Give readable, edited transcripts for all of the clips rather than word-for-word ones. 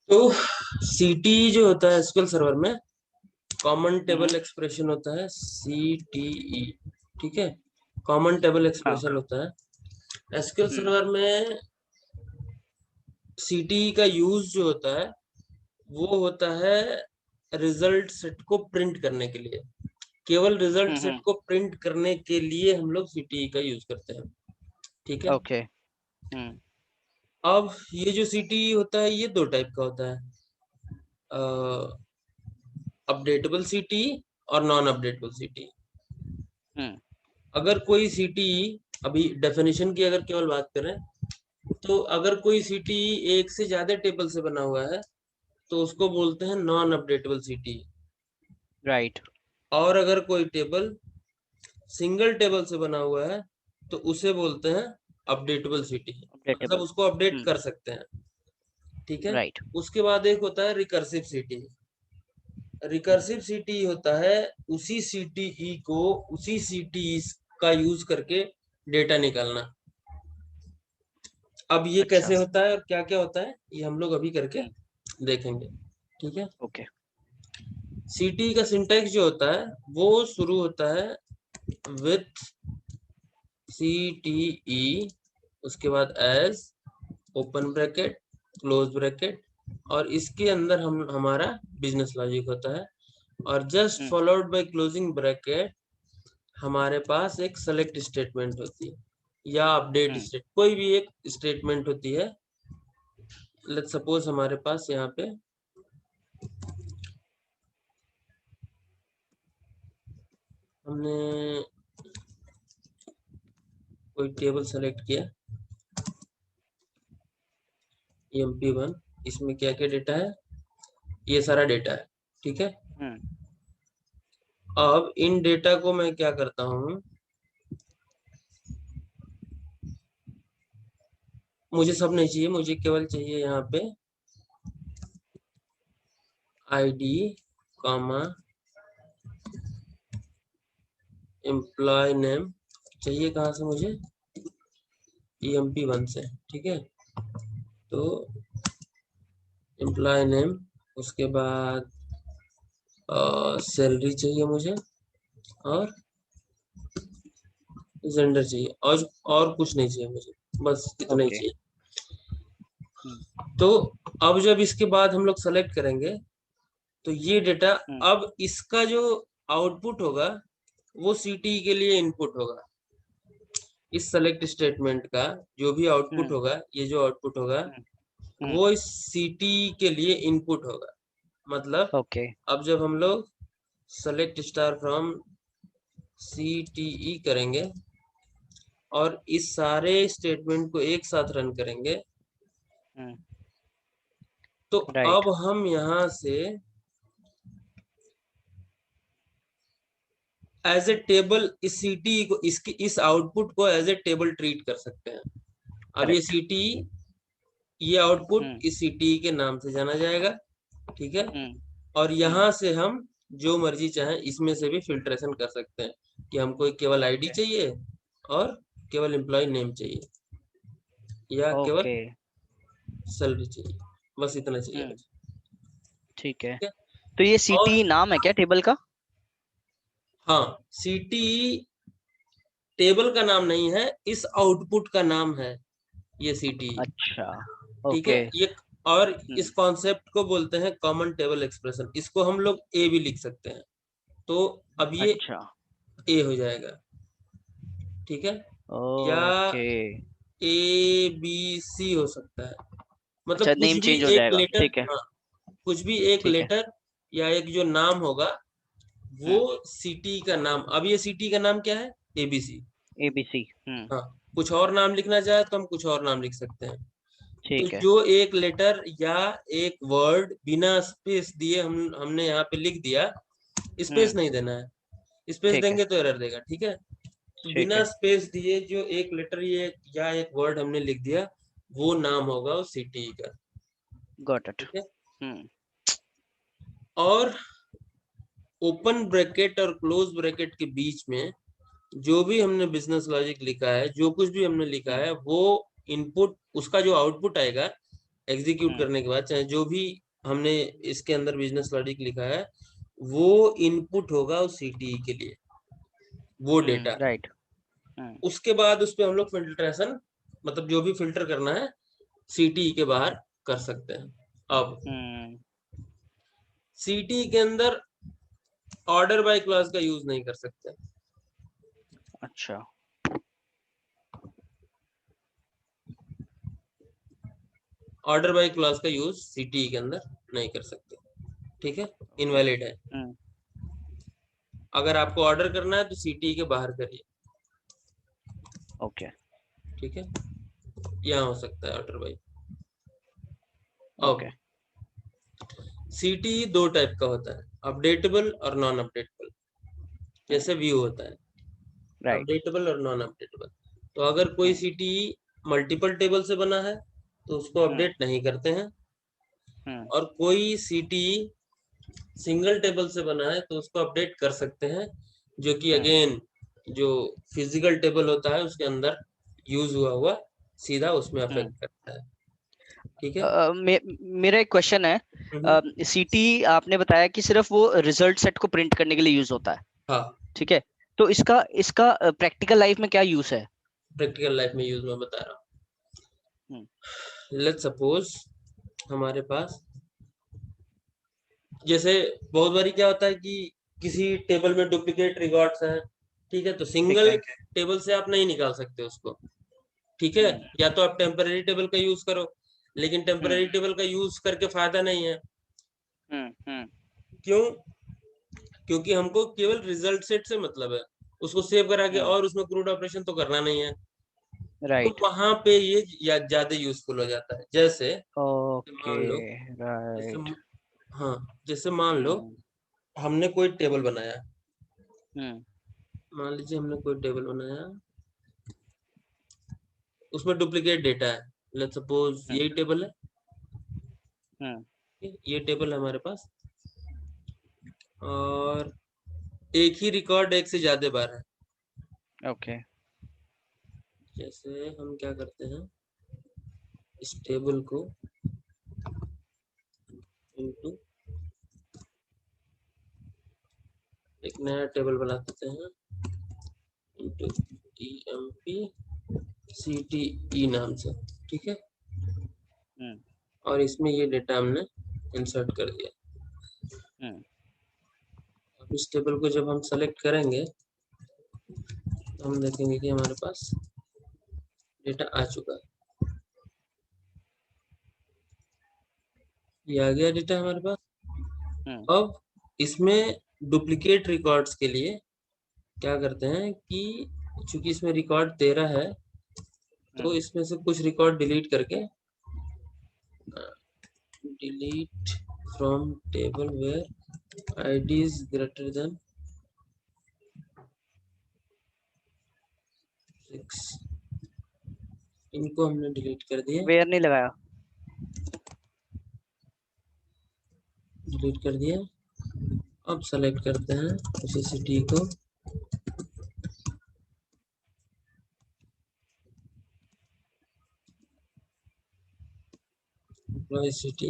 तो सीटी जो होता है एसक्यूएल सर्वर में कॉमन टेबल हम्म। एक्सप्रेशन होता है सीटीई। ठीक है, कॉमन टेबल हाँ। एक्सप्रेशन होता है एसक्यूएल हम्म। सर्वर में। सीटीई का यूज जो होता है वो होता है रिजल्ट सेट को प्रिंट करने के लिए। केवल रिजल्ट सेट हम्म। को प्रिंट करने के लिए हम लोग सीटीई का यूज करते हैं। ठीक है। ओके। हम्म। अब ये जो सीटीई होता है ये दो टाइप का होता है, अपडेटेबल सीटीई और नॉन अपडेटेबल सीटीई। हम्म। अगर कोई सीटीई, अभी डेफिनेशन की अगर केवल बात करें, तो अगर कोई सीटीई एक से ज्यादा टेबल से बना हुआ है तो उसको बोलते हैं नॉन अपडेटेबल सीटीई। राइट। और अगर कोई टेबल सिंगल टेबल से बना हुआ है तो उसे बोलते हैं अपडेटेबल सीटीई, मतलब अपडेटेबल। उसको अपडेट हम्म। कर सकते हैं। ठीक है। राइट। उसके बाद एक होता है रिकर्सिव सीटीई। हम्म। रिकर्सिव सीटीई होता है उसी सीटीई को उसी सीटीई का यूज करके डेटा निकालना। अब ये अच्छा। कैसे होता है और क्या क्या होता है ये हम लोग अभी करके हम्म। देखेंगे। ठीक है। ओके। सीटीई का सिंटैक्स जो होता है वो शुरू होता है विथ सीटीई, उसके बाद as, open bracket, close bracket, और इसके अंदर हम हमारा बिजनेस लॉजिक होता है। और just hmm. Followed by closing bracket हमारे पास एक सेलेक्ट स्टेटमेंट होती है या अपडेट हम्म। स्टेट, कोई भी एक स्टेटमेंट होती है। लेट्स सपोज हमारे पास यहाँ पे हमने कोई टेबल सेलेक्ट किया, MP1, इसमें क्या क्या डेटा है, ये सारा डेटा है। ठीक है। हम्म। अब इन डेटा को मैं क्या करता हूँ, मुझे सब नहीं चाहिए, मुझे केवल चाहिए यहाँ पे आईडी, कॉमा, एम्प्लॉय नेम चाहिए। कहाँ से मुझे, EMP1 से। ठीक है। तो एम्प्लॉय नेम, उसके बाद सैलरी चाहिए मुझे, और जेंडर चाहिए, और कुछ नहीं चाहिए मुझे, बस इतना ही ओके। चाहिए। हम्म। तो अब जब इसके बाद हम लोग सेलेक्ट करेंगे तो ये डेटा, हम्म। अब इसका जो आउटपुट होगा वो सीटी के लिए इनपुट होगा। इस सेलेक्ट स्टेटमेंट का जो भी आउटपुट हम्म। होगा, ये जो आउटपुट होगा हम्म। हम्म। वो इस सीटी के लिए इनपुट होगा। मतलब ओके। अब जब हम लोग सेलेक्ट स्टार फ्रॉम CTE करेंगे और इस सारे स्टेटमेंट को एक साथ रन करेंगे हम्म। तो राइट। अब हम यहाँ से एज ए टेबल इस सीटी को, इसकी इस आउटपुट को एज ए टेबल ट्रीट कर सकते हैं। अब ये करेक्ट। सीटी, ये आउटपुट हम्म। इस सीटी के नाम से जाना जाएगा। ठीक है। हम्म। और हम्म। यहाँ से हम जो मर्जी चाहें इसमें से भी फिल्ट्रेशन कर सकते हैं कि हमको केवल आईडी ओके। चाहिए और केवल एम्प्लॉय नेम चाहिए या केवल ओके। सैलरी चाहिए, बस इतना चाहिए हम्म। मुझे। ठीक है। ठीक है। तो ये और सीटी नाम है क्या टेबल का? हाँ, सीटी टेबल का नाम नहीं है, इस आउटपुट का नाम है ये सीटी। अच्छा। ठीक है। ओके। ये, और इस हम्म। कॉन्सेप्ट को बोलते हैं कॉमन टेबल एक्सप्रेशन। इसको हम लोग ए भी लिख सकते हैं, तो अब ये अच्छा। ए हो जाएगा। ठीक है। या ओके। ABC हो सकता है, मतलब अच्छा, कुछ नेम भी चेंज हो एक जाएगा, लेटर। ठीक है। हाँ, कुछ भी एक ठीक है। लेटर या एक जो नाम होगा वो हम्म। सिटी का नाम। अब ये सिटी का नाम क्या है, ABC। ABC। हम्म। हाँ, कुछ और नाम लिखना चाहे तो हम कुछ और नाम लिख सकते हैं। तो ठीक है। जो एक लेटर या एक वर्ड बिना स्पेस दिए हमने यहाँ पे लिख दिया, स्पेस हम्म। नहीं देना है, स्पेस ठीक है। देंगे तो एरर देगा। ठीक है। तो ठीक बिना है। स्पेस दिए जो एक लेटर ये या एक वर्ड हमने लिख दिया वो नाम होगा उस सिटी का। Got it. ठीक है। हम्म। और ओपन ब्रैकेट और क्लोज ब्रैकेट के बीच में जो भी हमने बिजनेस लॉजिक लिखा है, जो कुछ भी हमने लिखा हम्म। है वो इनपुट, उसका जो आउटपुट आएगा एग्जीक्यूट करने के बाद, चाहे जो भी हमने इसके अंदर बिजनेस लॉजिक लिखा है, वो इनपुट होगा उस सीटीई के लिए, वो डेटा। राइट। उसके बाद उस पे हम लोग फिल्ट्रेशन, मतलब जो भी फिल्टर करना है सीटीई के बाहर कर सकते हैं। अब सीटीई के अंदर ऑर्डर बाय क्लॉज का यूज नहीं कर सकते। अच्छा। ऑर्डर बाय क्लॉज का यूज सीटीई के अंदर नहीं कर सकते, ठीक है, इनवैलिड है। अगर आपको ऑर्डर करना है तो सीटीई के बाहर करिए। ओके। ठीक है, यहाँ हो सकता है ऑर्डर बाय। ओके। अब सीटीई दो टाइप का होता है, अपडेटेबल और नॉन अपडेटेबल। जैसे व्यू होता है, राइट। अपडेटेबल और नॉन अपडेटेबल। तो अगर कोई सीटीई मल्टीपल टेबल से बना है तो उसको अपडेट नहीं करते हैं, और कोई सीटीई सिंगल टेबल से बना है तो उसको अपडेट कर सकते हैं, जो कि अगेन जो फिजिकल टेबल होता है उसके अंदर यूज हुआ सीधा उसमें अफेक्ट करता है। ठीक है। मेरा एक क्वेश्चन है, सीटी आपने बताया कि सिर्फ वो रिजल्ट सेट को प्रिंट करने के लिए यूज होता है। हाँ, ठीक है, तो इसका इसका प्रैक्टिकल लाइफ में क्या यूज है? प्रैक्टिकल लाइफ में यूज मैं बता रहा हूँ। लेट्स सपोज हमारे पास, जैसे बहुत बारी क्या होता है कि किसी टेबल में डुप्लीकेट रिकॉर्ड्स हैं, ठीक है, तो सिंगल टेबल से आप नहीं निकाल सकते उसको, ठीक है, या तो आप टेम्पररी टेबल का यूज करो, लेकिन टेम्पररी टेबल का यूज करके फायदा नहीं है। क्यों? क्योंकि हमको केवल रिजल्ट सेट से मतलब है, उसको सेव करा के और उसमें क्रूड ऑपरेशन तो करना नहीं है। तो वहां पे ये ज्यादा यूजफुल हो जाता है। जैसे मान लो, जैसे हाँ, जैसे मान लो हमने कोई टेबल बनाया, मान लीजिए हमने कोई टेबल बनाया, उसमें डुप्लीकेट डेटा है। लेट्स सपोज यही टेबल है, ये टेबल है हमारे पास, और एक ही रिकॉर्ड एक से ज्यादा बार है। ओके। जैसे हम क्या करते हैं, इस टेबल को इनटू एक नया टेबल बना देते हैं, इनटू EMP CTE नाम से, ठीक है, और इसमें ये डेटा हमने इंसर्ट कर दिया। अब इस टेबल को जब हम सेलेक्ट करेंगे तो हम देखेंगे कि हमारे पास डेटा आ चुका है, ये आ गया डेटा हमारे पास। अब इसमें डुप्लीकेट रिकॉर्ड्स के लिए क्या करते हैं कि चूंकि इसमें रिकॉर्ड 13 है, तो इसमें से कुछ रिकॉर्ड डिलीट करके, delete from table where ID is greater than 6, इनको हमने डिलीट कर दिया, वेयर नहीं लगाया। डिलीट कर दिया। अब सेलेक्ट करते हैं उसी सिटी को, सिटी,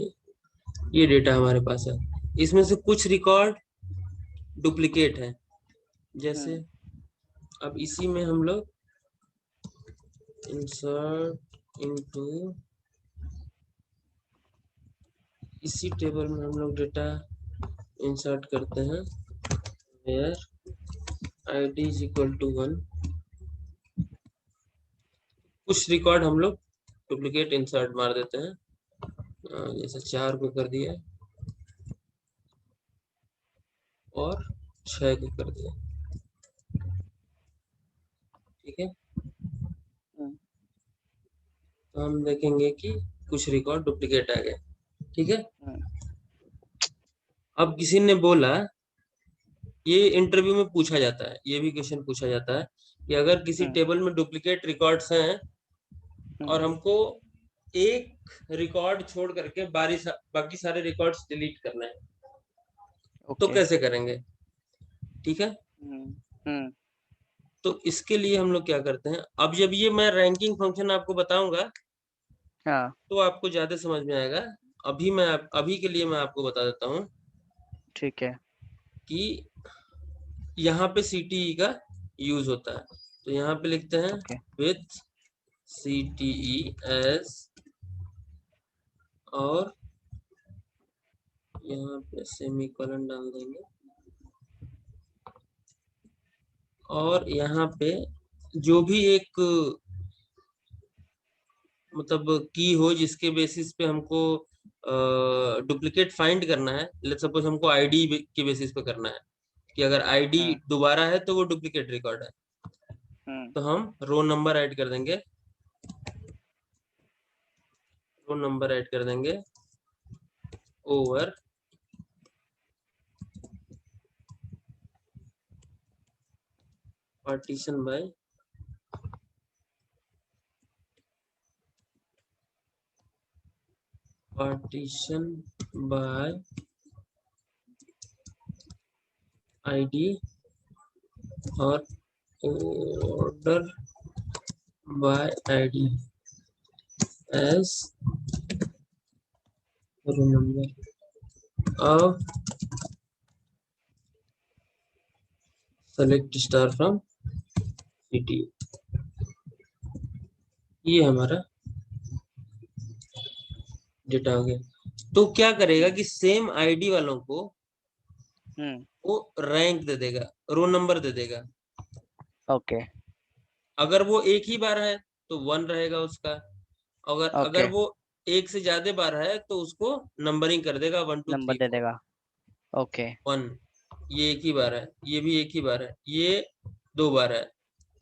ये डेटा हमारे पास है। इसमें से कुछ रिकॉर्ड डुप्लीकेट है, जैसे अब इसी में हम लोग इंसर्ट इनटू, इसी टेबल में हम लोग डेटा इंसर्ट करते हैं, where ID is equal to 1। कुछ रिकॉर्ड हम लोग डुप्लीकेट इंसर्ट मार देते हैं, जैसे 4 को कर दिया और 6 को कर दिया, ठीक है। तो हम देखेंगे कि कुछ रिकॉर्ड डुप्लीकेट आ गए, ठीक है। अब किसी ने बोला, ये इंटरव्यू में पूछा जाता है, ये भी क्वेश्चन पूछा जाता है कि अगर किसी टेबल में डुप्लीकेट रिकॉर्ड्स हैं और हमको एक रिकॉर्ड छोड़ करके बाकी सारे रिकॉर्ड्स डिलीट करना है, तो कैसे करेंगे, ठीक है। तो इसके लिए हम लोग क्या करते हैं, अब जब ये मैं रैंकिंग फंक्शन आपको बताऊंगा, हाँ तो आपको ज्यादा समझ में आएगा। अभी के लिए मैं आपको बता देता हूँ ठीक है। कि यहाँ पे CTE का यूज होता है। तो यहाँ पे लिखते हैं ओके विथ CTE एस, और यहाँ पे सेमीकोलन डाल देंगे, और यहाँ पे जो भी एक मतलब की हो जिसके बेसिस पे हमको डुप्लीकेट फाइंड करना है। लेट्स सपोज हमको आईडी के बेसिस पे करना है कि अगर आईडी हम्म दोबारा है तो वो डुप्लीकेट रिकॉर्ड है। हम्म तो हम रो नंबर ऐड कर देंगे, ओवर पार्टीशन बाय आईडी और order by ID as row number of select star from city. ये हमारा डेटा हो गया। तो क्या करेगा कि सेम आईडी वालों को हम्म वो रैंक दे देगा, रोल नंबर दे देगा। ओके अगर वो एक ही बार है तो 1 रहेगा उसका, अगर अगर ओके वो एक से ज्यादा बार है तो उसको नंबरिंग कर देगा 1 2 नंबर 3 दे 4। देगा। ओके 1 ये एक ही बार है, ये भी एक ही बार है, ये 2 बार है,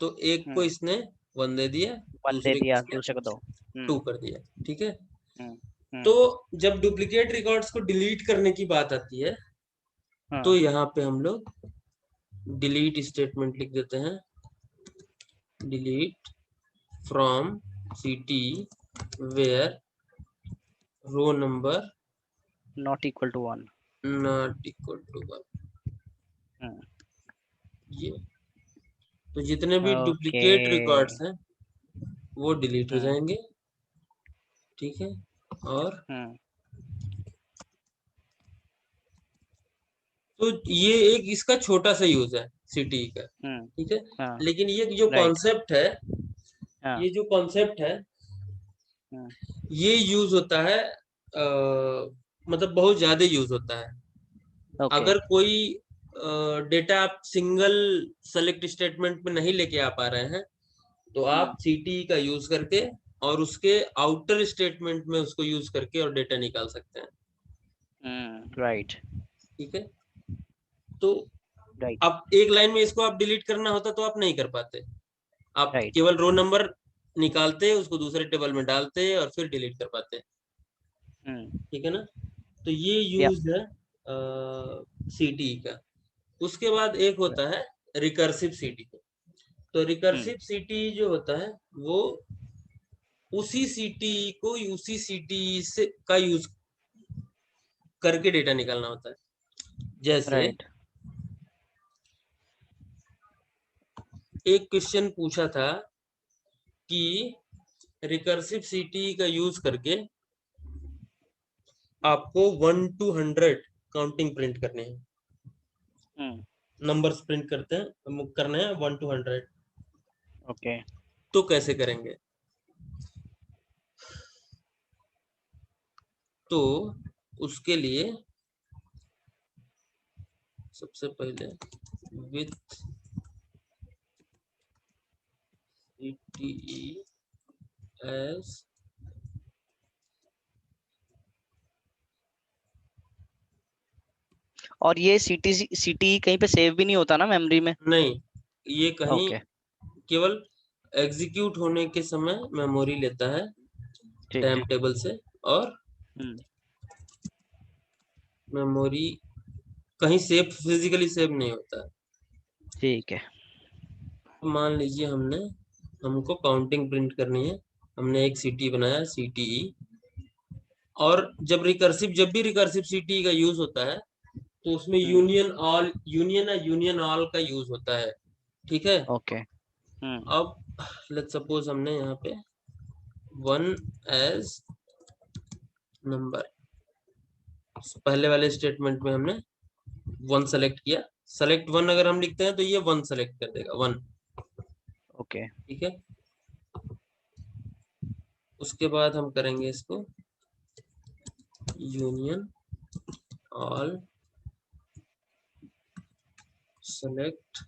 तो एक को इसने 1 दे दिया, वन दे दूसरे को दिया, इसने दूसरे को दो। 2 कर दिया। ठीक है। हम्म तो हम्म जब डुप्लीकेट रिकॉर्ड्स को डिलीट करने की बात आती है तो हाँ यहाँ पे हम लोग डिलीट स्टेटमेंट लिख देते हैं, delete from city where row number not equal to 1। Not equal to 1। Hmm ये तो जितने भी ओके डुप्लीकेट रिकॉर्ड्स हैं वो डिलीट हो हम्म जाएंगे। ठीक है। और हम्म तो ये एक इसका छोटा सा यूज है सिटी का। हम्म ठीक है। हाँ लेकिन ये जो राइट कॉन्सेप्ट है, हाँ ये जो कॉन्सेप्ट है हम्म ये यूज होता है मतलब बहुत ज्यादा यूज होता है। ओके अगर कोई डेटा आप सिंगल सेलेक्ट स्टेटमेंट में नहीं लेके आ पा रहे हैं तो हम्म आप सीटी का यूज करके और उसके आउटर स्टेटमेंट में उसको यूज करके और डेटा निकाल सकते हैं। राइट ठीक है। तो राइट अब एक लाइन में इसको आप डिलीट करना होता तो आप नहीं कर पाते, आप राइट केवल रो नंबर निकालते उसको दूसरे टेबल में डालते और फिर डिलीट कर पाते। हम्म ठीक है ना। तो ये या यूज है सीटी का। उसके बाद एक होता है रिकर्सिव सीटी। तो हम्म रिकर्सिव सीटी जो होता है वो उसी सीटी को उसी सीटी से का यूज करके डेटा निकालना होता है। जैसे राइट एक क्वेश्चन पूछा था कि रिकर्सिव सीटी का यूज करके आपको 1 to 100 काउंटिंग प्रिंट करने हैं, हम्म नंबर्स प्रिंट करने हैं 1 to 100। ओके तो कैसे करेंगे? तो उसके लिए सबसे पहले विथ सीटीई एस, और ये सीटी कहीं पे सेव भी नहीं होता ना मेमोरी में? नहीं, ये कहीं ओके केवल एग्जीक्यूट होने के समय मेमोरी लेता है ठीक टाइम है। टेबल से, और हम्म मेमोरी कहीं सेव फिजिकली सेव नहीं होता है। ठीक है। तो मान लीजिए हमको काउंटिंग प्रिंट करनी है, हमने एक सीटी बनाया सीटीई, और जब भी रिकर्सिव सीटी का यूज होता है तो उसमें हम्म यूनियन ऑल का यूज होता है। ठीक है। ओके अब लेट्स सपोज हमने यहाँ पे 1 एज नंबर। पहले वाले स्टेटमेंट में हमने 1 सेलेक्ट किया, सेलेक्ट 1 अगर हम लिखते हैं तो ये 1 सेलेक्ट कर देगा 1। ओके। ठीक है, उसके बाद हम करेंगे इसको union all select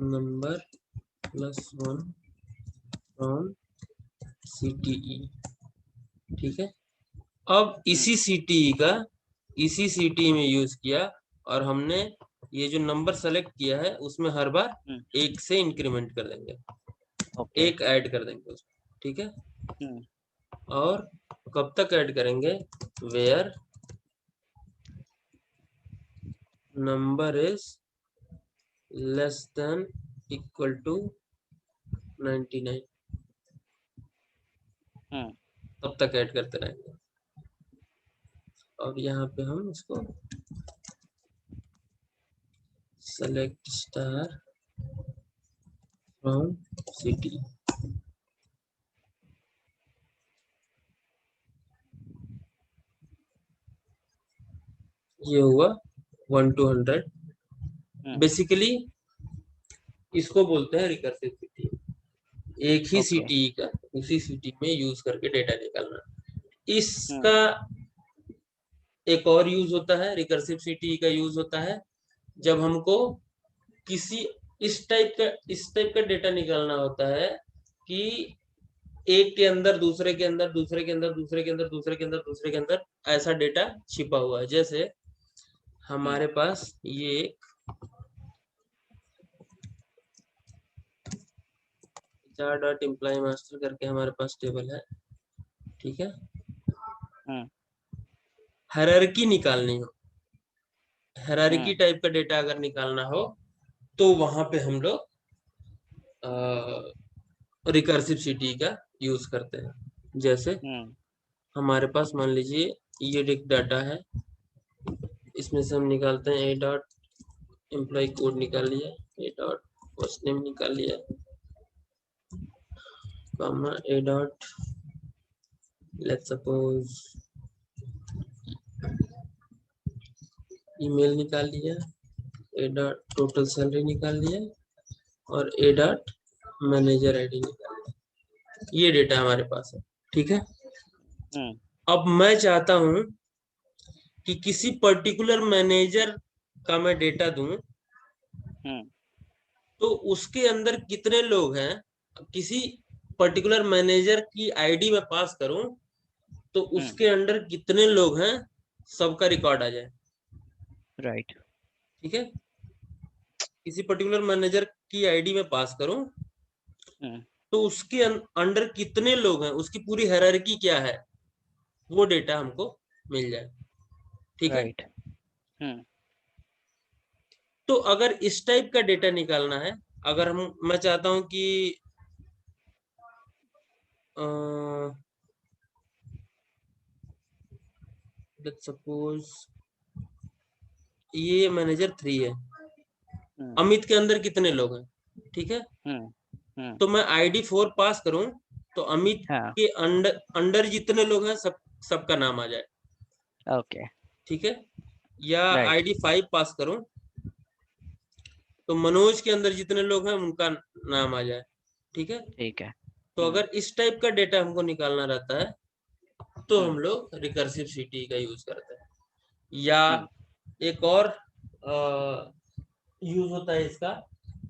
number +1 from CTE। ठीक है, अब इसी CTE में यूज किया, और हमने ये जो नंबर सेलेक्ट किया है उसमें हर बार 1 से इंक्रीमेंट कर देंगे, ओके। 1 ऐड कर देंगे उसमें। ठीक है, हम्म। और कब तक ऐड करेंगे, where number is less than equal to 99, तब तक ऐड करते रहेंगे। और यहाँ पे हम इसको सेलेक्ट स्टार फ्रॉम सिटी, ये हुआ 1 to 100। बेसिकली इसको बोलते हैं रिकर्सिव सिटी, एक ही CTE का उसी सिटी में यूज करके डेटा निकालना। इसका एक और यूज होता है, रिकर्सिव CTE का यूज होता है जब हमको किसी इस टाइप का डेटा निकालना होता है कि एक के अंदर दूसरे के अंदर दूसरे के अंदर दूसरे के अंदर दूसरे के अंदर दूसरे के अंदर ऐसा डेटा छिपा हुआ है। जैसे हमारे पास ये एक .employee master करके हमारे पास टेबल है। ठीक है, हायरार्की निकालनी हो, हायरार्की टाइप का डेटा अगर निकालना हो तो वहां पे हम लोग रिकर्सिव CTE का यूज करते हैं। जैसे हमारे पास मान लीजिए ये एक डाटा है, इसमें से हम निकालते हैं .employee कोड निकाल लिया, .first name निकाल लिया, कॉमा let's suppose ईमेल निकाल लिया, टोटल सैलरी निकाल लिया, और मैनेजर ID निकाल लिया। ये डेटा हमारे पास है। ठीक है, अब मैं चाहता हूं कि किसी पर्टिकुलर मैनेजर का मैं डेटा दूं, तो उसके अंदर कितने लोग हैं, किसी पर्टिकुलर मैनेजर की ID में पास करूं तो उसके अंदर कितने लोग हैं सबका रिकॉर्ड आ जाए। राइट। ठीक है, किसी पर्टिकुलर मैनेजर की ID में पास करूं तो उसके अंडर कितने लोग हैं, उसकी पूरी हायरार्की क्या है, वो डेटा हमको मिल जाए। ठीक है, तो अगर इस टाइप का डेटा निकालना है, अगर मैं चाहता हूं कि लेट्स सपोज ये मैनेजर 3 है, अमित के अंदर कितने लोग हैं। ठीक है, तो मैं ID 4 पास करूं तो अमित के अंडर जितने लोग हैं सबका नाम आ जाए। ओके। ठीक है, या ID 5 पास करूं तो मनोज के अंदर जितने लोग हैं उनका नाम आ जाए। ठीक है, ठीक है। तो अगर इस टाइप का डेटा हमको निकालना रहता है तो हम लोग रिकर्सिव CTE का यूज करते हैं। या एक और यूज होता है इसका,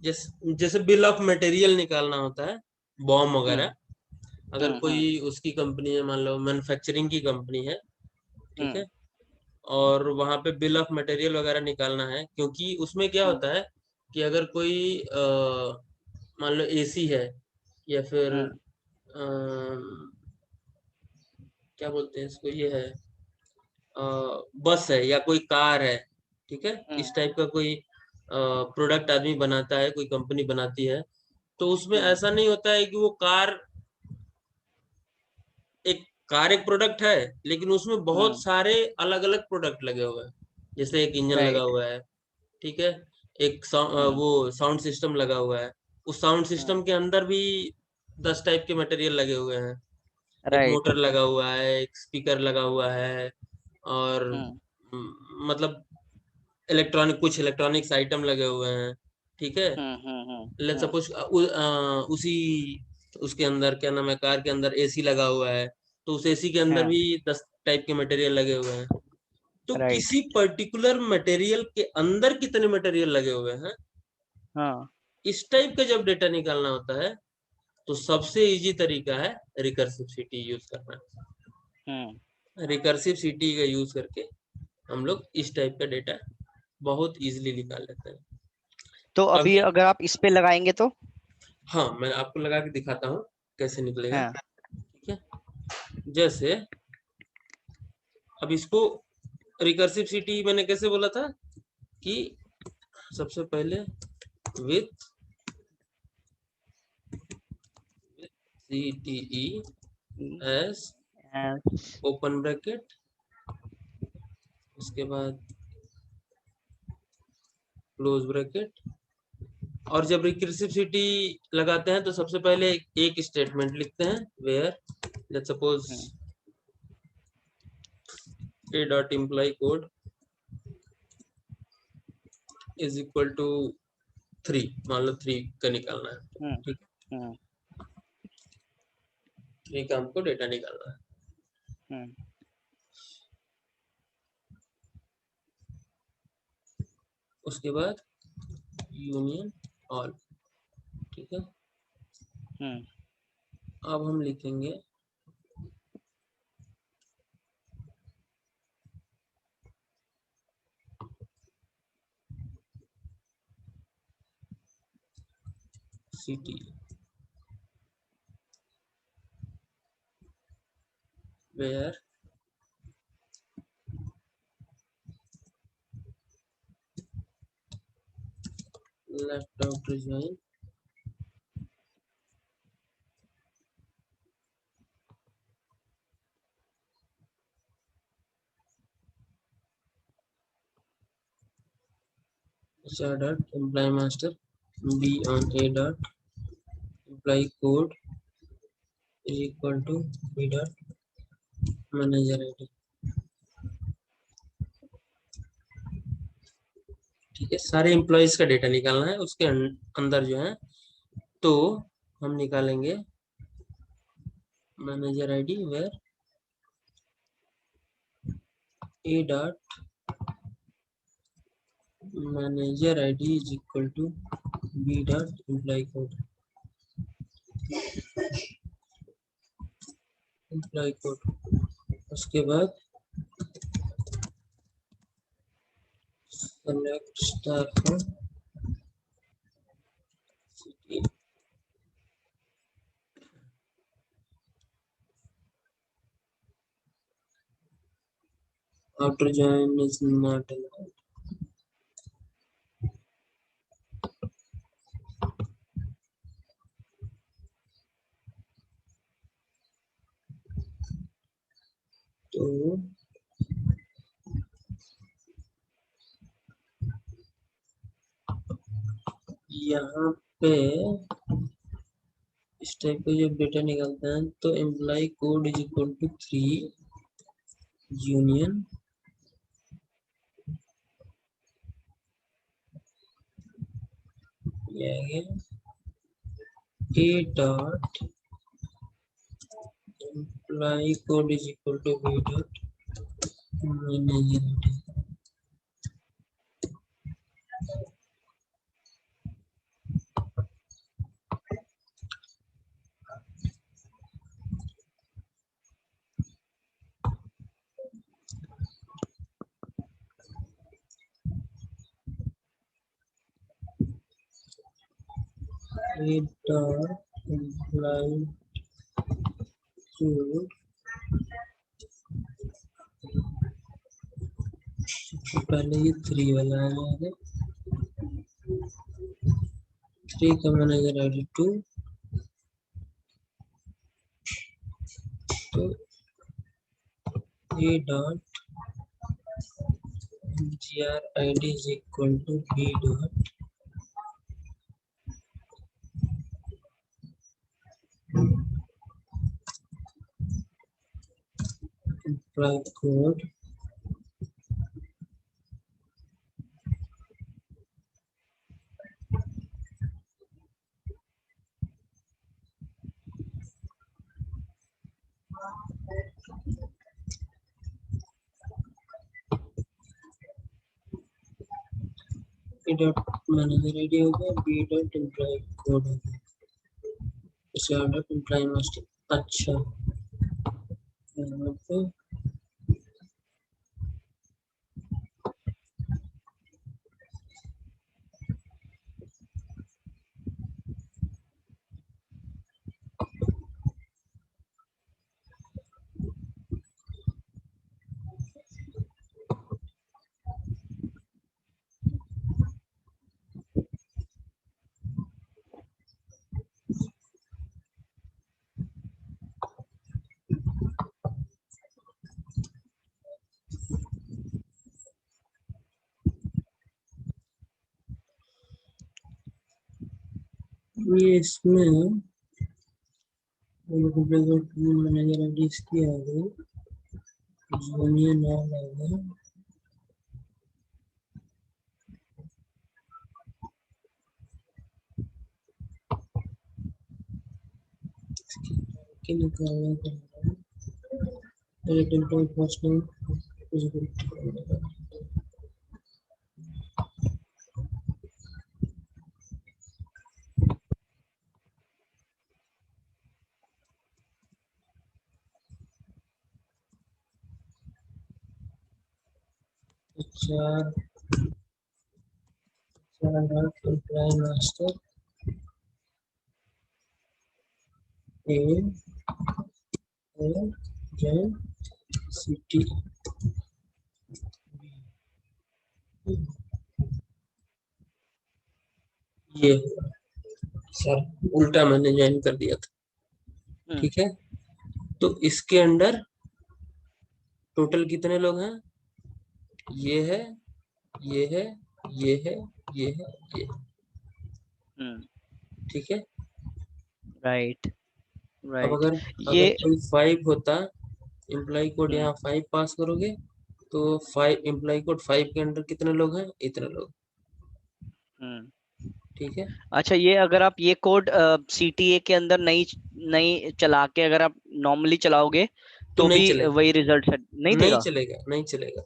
जैसे बिल ऑफ मटेरियल निकालना होता है, बॉम्ब वगैरह। अगर कोई उसकी कंपनी है, मान लो मैन्युफैक्चरिंग की कंपनी है, ठीक है, और वहां पे बिल ऑफ मटेरियल वगैरह निकालना है, क्योंकि उसमें क्या होता है कि अगर कोई मान लो AC है, या फिर क्या बोलते हैं इसको, ये है बस है या कोई कार है। ठीक है, इस टाइप का कोई प्रोडक्ट आदमी बनाता है, कोई कंपनी बनाती है, तो उसमें ऐसा नहीं होता है कि वो कार एक प्रोडक्ट है, लेकिन उसमें बहुत सारे अलग अलग प्रोडक्ट लगे हुए हैं। जैसे एक इंजन लगा राइट। हुआ है, ठीक है, एक वो साउंड सिस्टम लगा हुआ है, उस साउंड सिस्टम के अंदर भी 10 टाइप के मटेरियल लगे हुए हैं। एक राइट। मोटर लगा हुआ है, एक स्पीकर लगा हुआ है, और मतलब इलेक्ट्रॉनिक, कुछ इलेक्ट्रॉनिक्स आइटम लगे हुए हैं, ठीक है। लेट्स सपोज उसी उसके अंदर क्या नाम है, कार के अंदर एसी लगा हुआ है, तो उस एसी के अंदर भी 10 टाइप के मटेरियल लगे हुए हैं। तो राइट। किसी पर्टिकुलर मटेरियल के अंदर कितने मटेरियल लगे हुए हैं, हाँ। इस टाइप का जब डेटा निकालना होता है, तो सबसे इजी तरीका है रिकर्सिव सीटी यूज करना। रिकर्सिव सीटी का यूज करके हम लोग इस टाइप का डेटा बहुत इजीली निकाल लेते हैं। तो अभी अभी अगर आप इस पे लगाएंगे तो? हाँ, मैं आपको लगा के दिखाता हूँ कैसे निकलेगा, हाँ। ठीक है। जैसे अब इसको रिकर्सिव सीटी मैंने कैसे बोला था कि सबसे पहले with CTE S open bracket, उसके बाद क्लोज ब्रैकेट, और जब रिकर्सिव सिटी लगाते हैं तो सबसे पहले एक स्टेटमेंट लिखते हैं, where let's suppose a dot employee code is equal to 3, मान लो 3 का निकालना है, ठीक है, 3 का हमको डेटा निकालना है। उसके बाद यूनियन ऑल, ठीक है। अब हम लिखेंगे city where left out rejoin HR dot imply master B on A dot imply code is equal to B dot manager ID, ठीक है। सारे एम्प्लॉयज का डेटा निकालना है उसके अंदर जो है, तो हम निकालेंगे manager ID where A dot manager ID is equal to B dot employee code, employee code. उसके बाद select star from city, outer join is not allowed, तो यहाँ पे इस टाइप का जब डेटा निकालते हैं तो employee code is equal to 3 union A dot employee code is equal to B dot manager ID, A dot employee code, पहले ये 3 वाला है, 3 का मैनेजर आईडी 2, तो A dot grid is equal to b dot imply code b dot manager id हो गया, b dot imply code हो गया, इसके बाद imply master। अच्छा यहाँ पे ये इसमें मैनेजर आईडी इसकी आ गई, जूनियर नाम आ गया, के निकालना पड़ेगा फर्स्ट नेम। चार एम्प्लॉय मास्टर ए जैन सिटी। ये सर उल्टा मैंने ज्वाइन कर दिया था, ठीक है। तो इसके अंदर टोटल कितने लोग हैं? ये है, ये है, ये है, ये है, ये, ठीक है। राइट अब राइट। अगर ये कोई 5 होता, एम्प्लॉय कोड यहाँ 5 पास करोगे तो 5 एम्प्लॉय कोड 5 के अंदर कितने लोग हैं? इतने लोग, ठीक है। अच्छा, ये अगर आप ये कोड CTA के अंदर नहीं नहीं चला के अगर आप नॉर्मली चलाओगे तो तो नहीं भी चलेगा, वही रिजल्ट नहीं नहीं देगा? चलेगा, नहीं चलेगा,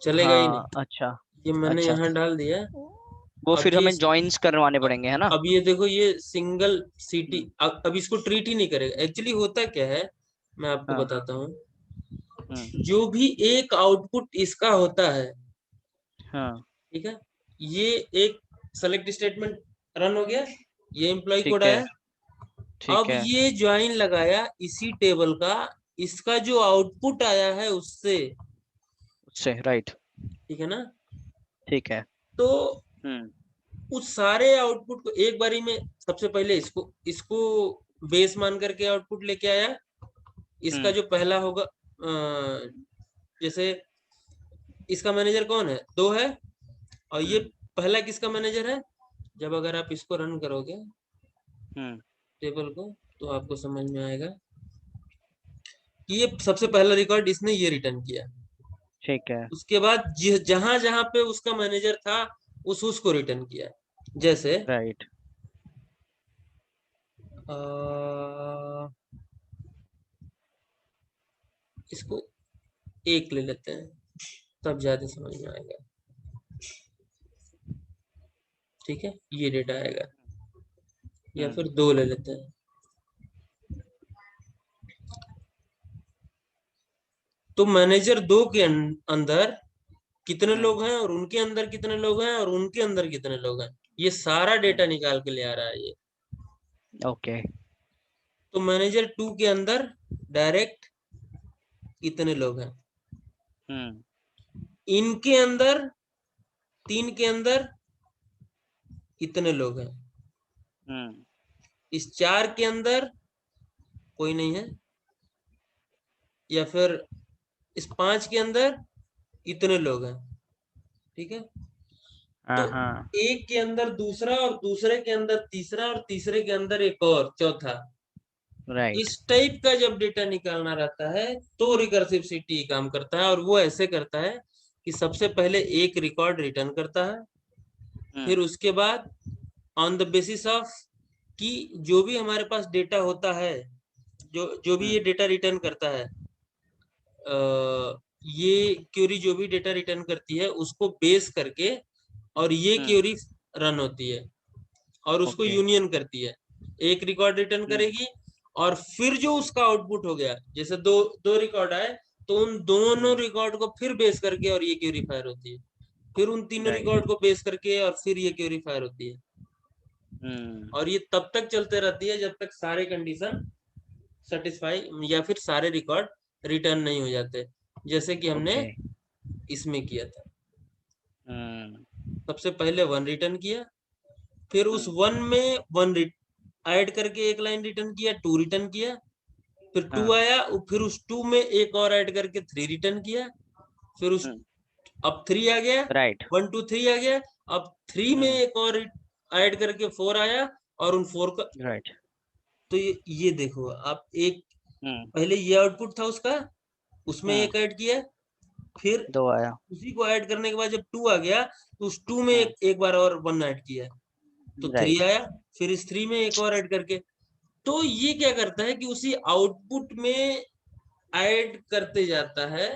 चलेगा ही हाँ, नहीं। अच्छा ये मैंने अच्छा। यहाँ डाल दिया। वो अब फिर ये हमें जॉइंस करवाने पड़ेंगे, है ना? अब ये देखो, ये सिंगल सिटी हम्म, अब इसको ट्रीट ही नहीं करेगा। एक्चुअली होता क्या है, मैं आपको हाँ। बताता हूँ। हम्म, जो भी एक आउटपुट इसका होता है, हाँ। ठीक है, ये एक सेलेक्ट स्टेटमेंट रन हो गया, ये एम्प्लॉय कोड ठीक है आया। ठीक अब है। ये ज्वाइन लगाया इसी टेबल का, इसका जो आउटपुट आया है उससे, उससे राइट। ठीक है ना। ठीक है। तो हम्म उस सारे आउटपुट को एक बारी में, सबसे पहले इसको इसको बेस मान करके आउटपुट लेके आया। इसका हम्म जो पहला होगा, जैसे इसका मैनेजर कौन है? 2 है। और ये हम्म पहला किसका मैनेजर है? जब अगर आप इसको रन करोगे हम्म टेबल को, तो आपको समझ में आएगा कि ये सबसे पहला रिकॉर्ड इसने ये रिटर्न किया। ठीक है। उसके बाद जहां जहां पे उसका मैनेजर था, उसको रिटर्न किया। जैसे राइट। इसको एक ले लेते हैं, तब ज्यादा समझ में आएगा, ठीक है। ये डेटा आएगा, या हम्म फिर 2 ले लेते हैं। तो मैनेजर 2 के अंदर कितने हम्म लोग हैं, और उनके अंदर कितने लोग हैं, और उनके अंदर कितने लोग हैं, ये सारा हम्म डेटा निकाल के ले आ रहा है ये। ओके। तो मैनेजर 2 के अंदर डायरेक्ट कितने लोग हैं, हम्म इनके अंदर 3 के अंदर कितने लोग हैं, हम्म इस 4 के अंदर कोई नहीं है, या फिर इस 5 के अंदर इतने लोग हैं, ठीक है। तो हाँ एक के अंदर दूसरा और दूसरे के अंदर तीसरा और तीसरे के अंदर एक और चौथा, राइट। इस टाइप का जब डेटा निकालना रहता है तो रिकर्सिव सीटी काम करता है। और वो ऐसे करता है कि सबसे पहले एक रिकॉर्ड रिटर्न करता है, फिर उसके बाद ऑन द बेसिस ऑफ कि जो भी हमारे पास डेटा होता है, जो जो भी ये डेटा रिटर्न करता है, ये क्यूरी जो भी डेटा रिटर्न करती है उसको बेस करके और ये क्यूरी रन होती है और उसको ओके। यूनियन करती है। एक रिकॉर्ड रिटर्न करेगी और फिर जो उसका आउटपुट हो गया, जैसे दो दो रिकॉर्ड आए तो उन दोनों रिकॉर्ड को फिर बेस करके और ये क्यूरी फायर होती है, फिर उन तीनों राइट। रिकॉर्ड को बेस करके और फिर ये क्यूरी फायर होती है। और ये तब तक चलते रहती है जब तक सारे कंडीशन सेटिस्फाई या फिर सारे रिकॉर्ड रिटर्न नहीं हो जाते, जैसे कि हमने ओके। इसमें किया था। सबसे पहले वन रिटर्न किया, फिर उस वन में वन ऐड करके एक लाइन रिटर्न किया, टू रिटर्न किया, फिर टू आया, फिर उस टू में एक और ऐड करके थ्री रिटर्न किया, फिर उस अब थ्री आ गया, राइट। 1 2 3 आ गया, अब थ्री में एक और ऐड करके फोर आया और उन फोर का, राइट। तो ये देखो आप, एक पहले ये आउटपुट था उसका, उसमें एक ऐड किया, फिर दो आया। उसी को ऐड करने के बाद जब टू आ गया तो उस टू में एक बार और वन ऐड किया तो थ्री राइट। आया, फिर इस थ्री में एक और ऐड करके, तो ये क्या करता है कि उसी आउटपुट में ऐड करते जाता है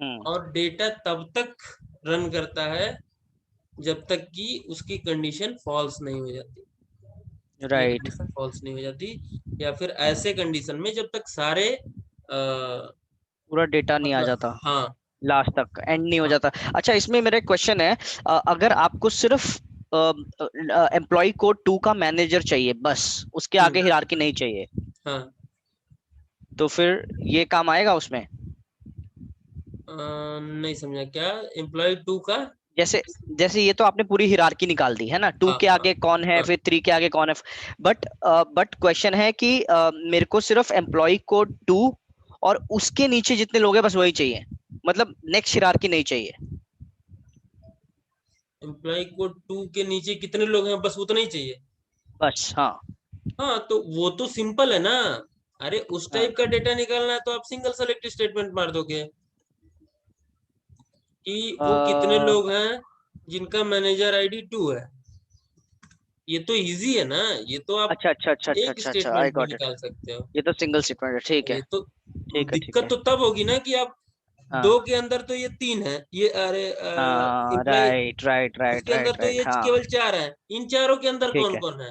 और डेटा तब तक रन करता है जब तक कि उसकी कंडीशन फॉल्स नहीं हो जाती। ये राइट। कंडीशन फॉल्स नहीं हो जाती, या फिर ऐसे कंडीशन में जब तक सारे पूरा डेटा नहीं आ मतलब जाता हाँ लास्ट तक, एंड नहीं हो हाँ जाता। अच्छा, इसमें मेरा एक क्वेश्चन है, अगर आपको सिर्फ एम्प्लॉय कोड 2 का मैनेजर चाहिए बस, उसके आगे हिरारकी नहीं चाहिए, हाँ, तो फिर ये काम आएगा उसमें? नहीं समझा क्या, एम्प्लॉय टू का? जैसे जैसे ये तो आपने पूरी हिरारकी निकाल दी है ना, 2 हाँ के हाँ आगे कौन है, हाँ फिर 3 के आगे कौन है, बट क्वेश्चन है कि मेरे को सिर्फ एम्प्लॉय कोड 2 और उसके नीचे जितने लोग हैं बस वही चाहिए, मतलब नेक्स्ट हिरारकी नहीं चाहिए। एम्प्लॉय को टू के नीचे कितने लोग हैं बस उतना ही चाहिए। बस, हाँ। हाँ तो वो तो सिंपल है ना। अरे उस टाइप का हाँ। डेटा निकालना है तो आप सिंगल सेलेक्ट स्टेटमेंट मार दोगे कि वो कितने अ, लोग हैं जिनका मैनेजर आईडी टू है। ये तो इजी है ना, ये तो आप अच्छा अच्छा अच्छा अच्छा एक अच्छा अच्छा, आई स्टेटमेंट में गॉट इट। निकाल सकते हो। ये तो सिंगल स्टेटमेंट है, ठीक है। ये तो ठीक है ठीक दिक्कत है। तो तब होगी ना कि आप हाँ दो के अंदर तो ये तीन है, ये अरे हाँ, एम्प्लॉय, राइट राइट राइट उसके अंदर राइट तो राइट, ये हाँ। केवल चार है, इन चारों के अंदर ठीक कौन है कौन है।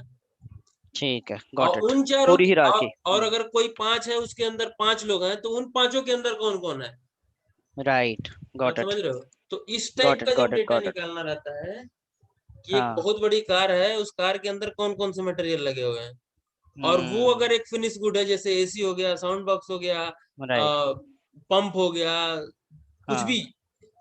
ठीक है, और गॉट इट। उन चारों पूरी की हिरारकी। और अगर कोई पांच है उसके अंदर पांच लोग हैं तो उन पांचों के अंदर कौन कौन है। राइट। आप गॉट समझ इट रहे हो। तो इस टाइप गॉट इट का जब got it data got it. निकालना रहता है कि एक हाँ। बहुत बड़ी कार है, उस कार के अंदर कौन कौन से मटेरियल लगे हुए हैं, और वो हम्म। अगर एक फिनिश गुड है जैसे एसी हो गया, साउंड बॉक्स हो गया, राइट। पंप हो गया, कुछ हाँ। भी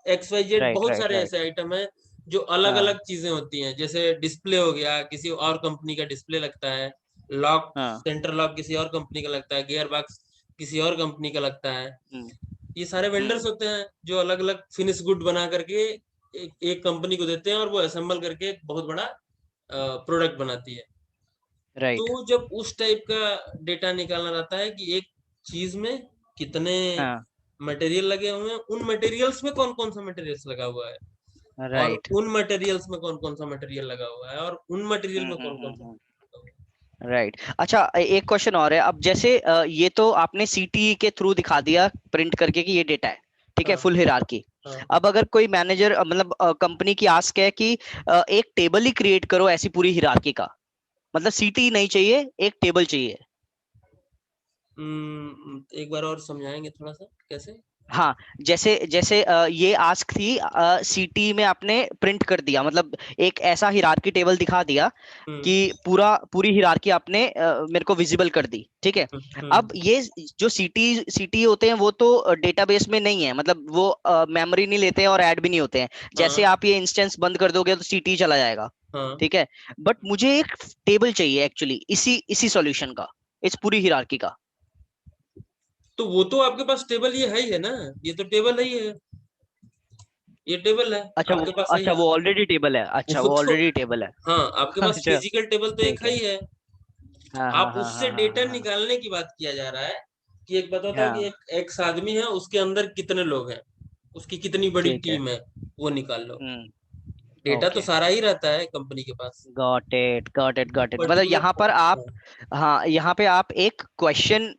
एक्स वाई जेड, राइट बहुत राइट सारे राइट। ऐसे आइटम है जो अलग हाँ। अलग चीजें होती हैं। जैसे डिस्प्ले हो गया, किसी और कंपनी का डिस्प्ले लगता है, लॉक हाँ। सेंटर लॉक किसी और कंपनी का लगता है, गियर बॉक्स किसी और कंपनी का लगता है। हम्म। ये सारे वेंडर्स हम्म। होते हैं जो अलग अलग फिनिश गुड बना करके एक कंपनी को देते हैं और वो असेंबल करके एक बहुत बड़ा प्रोडक्ट बनाती है। तो राइट। जब उस टाइप का डेटा निकालना रहता है कि एक चीज में कितने हाँ। मटेरियल लगे हुए हैं, उन मटेरियल्स में कौन कौन सा मटेरियल्स लगा हुआ है, और राइट। उन मटेरियल्स में कौन कौन सा मटेरियल लगा हुआ है, और उन मटेरियल में कौन कौन सा हम्म। लगा हुआ राइट। अच्छा, एक क्वेश्चन और है। अब जैसे ये तो आपने सीटीई के थ्रू दिखा दिया प्रिंट करके कि ये डेटा है, ठीक है। है, हाँ फुल हिरारकी। हाँ। अब अगर कोई मैनेजर, मतलब कंपनी की आस्क है कि एक टेबल ही क्रिएट करो ऐसी पूरी हिरारकी का, मतलब सीटीई नहीं चाहिए, एक टेबल चाहिए। एक बार और समझाएंगे थोड़ा सा कैसे। हाँ, जैसे जैसे ये आस्क थी, सीटी में आपने प्रिंट कर दिया, मतलब एक ऐसा हिरारकी टेबल दिखा दिया हम्म कि पूरी हिरारकी आपने मेरे को विजिबल कर दी, ठीक है। अब हम्म। ये जो सीटी होते हैं वो तो डेटाबेस में नहीं है, मतलब वो मेमोरी नहीं लेते हैं और ऐड भी नहीं होते हैं। जैसे हाँ आप ये इंस्टेंस बंद कर दोगे तो सीटी चला जाएगा, हाँ। ठीक है। बट मुझे एक टेबल चाहिए एक्चुअली, इसी इसी सॉल्यूशन का, इस पूरी हिरारकी का। तो वो तो आपके पास टेबल ये है ही है ना, ये तो टेबल है ही है। ये टेबल है, अच्छा आपके पास है ही। वो ऑलरेडी टेबल है, अच्छा वो वो तो ऑलरेडी टेबल है। हाँ, आपके पास अच्छा फिजिकल टेबल तो एक ठीक है है। ही है। हाँ हाँ आप हाँ उससे हाँ हाँ डेटा हाँ हाँ निकालने की बात किया जा रहा है कि एक बताता हूँ कि हाँ, एक आदमी है, उसके अंदर कितने लोग हैं, उसकी कितनी बड़ी ठीक है। टीम है, वो निकाल लो। डेटा तो ओके, सारा ही रहता है कंपनी के पास, got it got it got it. मतलब पर्टिकुलर। यहाँ पर आप, हाँ यहाँ पे आप एक क्वेश्चन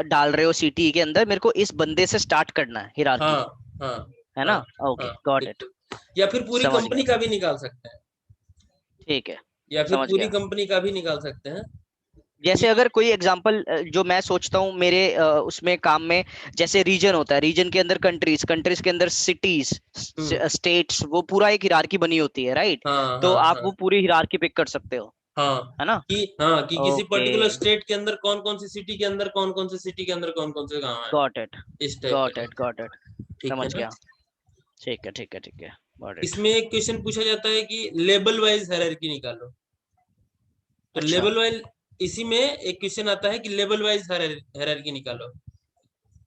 डाल रहे हो सीटी के अंदर, मेरे को इस बंदे से स्टार्ट करना है हाँ हिरारकी, हाँ है हाँ ना? ओके हाँ, गॉट इट, बिल्कुल। या फिर पूरी समझ गया, कंपनी का भी निकाल सकते हैं, ठीक है, या फिर समझ पूरी गया। कंपनी का भी निकाल सकते हैं जैसे कि अगर कोई एग्जांपल जो मैं सोचता हूँ मेरे उसमें काम में, जैसे रीजन होता है, रीजन के अंदर कंट्रीज, कंट्रीज के अंदर सिटीज, हम्म, स्टेट्स, वो पूरा एक हिरारकी बनी होती है, राइट? हाँ तो हाँ आप हाँ वो पूरी हिरारकी पिक कर सकते हो, हाँ, है ना? कि किसी ओके, पर्टिकुलर स्टेट के अंदर कौन कौन सी सिटी के अंदर कौन कौन सी सिटी के अंदर कौन कौन से गांव है, गॉट इट इस टाइप गॉट का। इट गॉट इट, ठीक है समझ ना। गया, ठीक है ठीक है ठीक है, गॉट इट। इसमें एक क्वेश्चन पूछा जाता है कि लेबल वाइज हायरार्की निकालो। तो अच्छा, लेबल वाइज, इसी में एक क्वेश्चन आता है कि लेबल वाइज हायरार्की निकालो।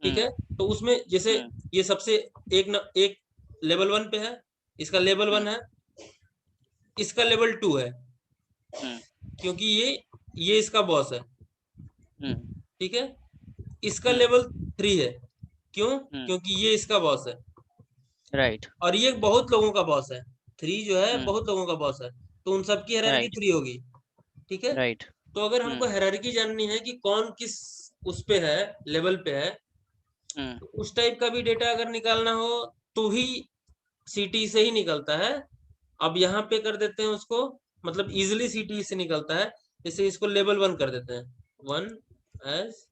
ठीक है, हम्म तो उसमें जैसे हम्म ये सबसे एक लेवल 1 पे है, इसका लेवल 1 हम्म है, इसका लेवल 2 है, हम्म क्योंकि ये इसका बॉस है। हम्म ठीक है, इसका हम्म लेवल 3 है, क्यों? हम्म, क्योंकि ये इसका बॉस है, राइट, और ये बहुत लोगों का बॉस है। 3 जो है हम्म, बहुत लोगों का बॉस है, तो उन सबकी हायरार्की राइट 3 होगी। ठीक है, राइट, तो अगर हमको हम्म हायरार्की जाननी है कि कौन किस उस पे है, लेवल पे है, हम्म, तो उस टाइप का भी डेटा अगर निकालना हो तो ही सीटी से ही निकलता है। अब यहाँ पे कर देते हैं उसको, मतलब इजिली सीटी से निकलता है। जैसे इसको लेवल 1 कर देते हैं, 1 एज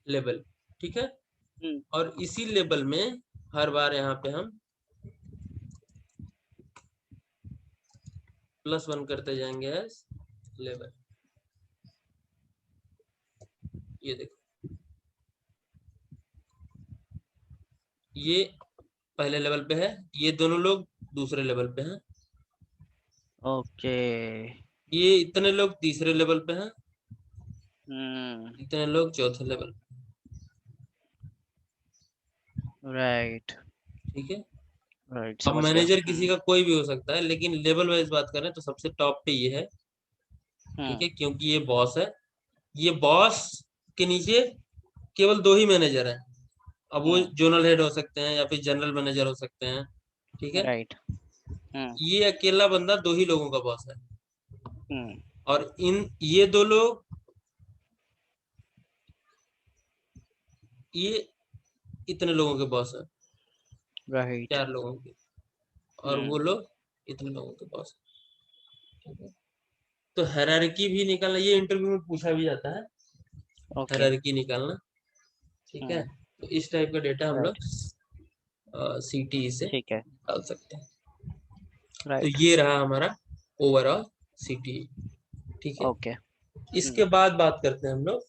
लेवल। ठीक है, हम्म, और इसी लेवल में हर बार यहाँ पे हम +1 करते जाएंगे एज लेवल। ये देखो, ये पहले लेवल पे है, ये दोनों लोग दूसरे लेवल पे हैं, ओके, ये इतने लोग तीसरे लेवल पे हैं, हम्म, इतने लोग चौथे लेवल। राइट ठीक है, राइट, अब समझ गया, मैनेजर किसी का कोई भी हो सकता है, लेकिन लेवल वाइज बात करें तो सबसे टॉप पे ये है। ठीक हम्म है, क्योंकि ये बॉस है, ये बॉस के नीचे केवल 2 ही मैनेजर हैं। अब वो हम्म, जोनल हेड हो सकते हैं या फिर जनरल मैनेजर हो सकते हैं। ठीक है, राइट, हम्म ये अकेला बंदा 2 ही लोगों का बॉस है, हम्म, और इन ये 2 लोग, ये इतने लोगों के बॉस है, राइट, 4 लोगों के, और वो हम्म, लोग इतने लोगों के बॉस है। ठीक है, तो हायरार्की भी निकालना, ये इंटरव्यू में पूछा भी जाता है, ओके, हायरार्की निकालना। ठीक है, हम्म, तो इस टाइप का डेटा हम राइट, लोग सीटी से ठीक है, निकाल सकते हैं। तो राइट, ये रहा हमारा ओवरऑल सीटी। ठीक है, ओके, इसके बाद बात करते हैं हम लोग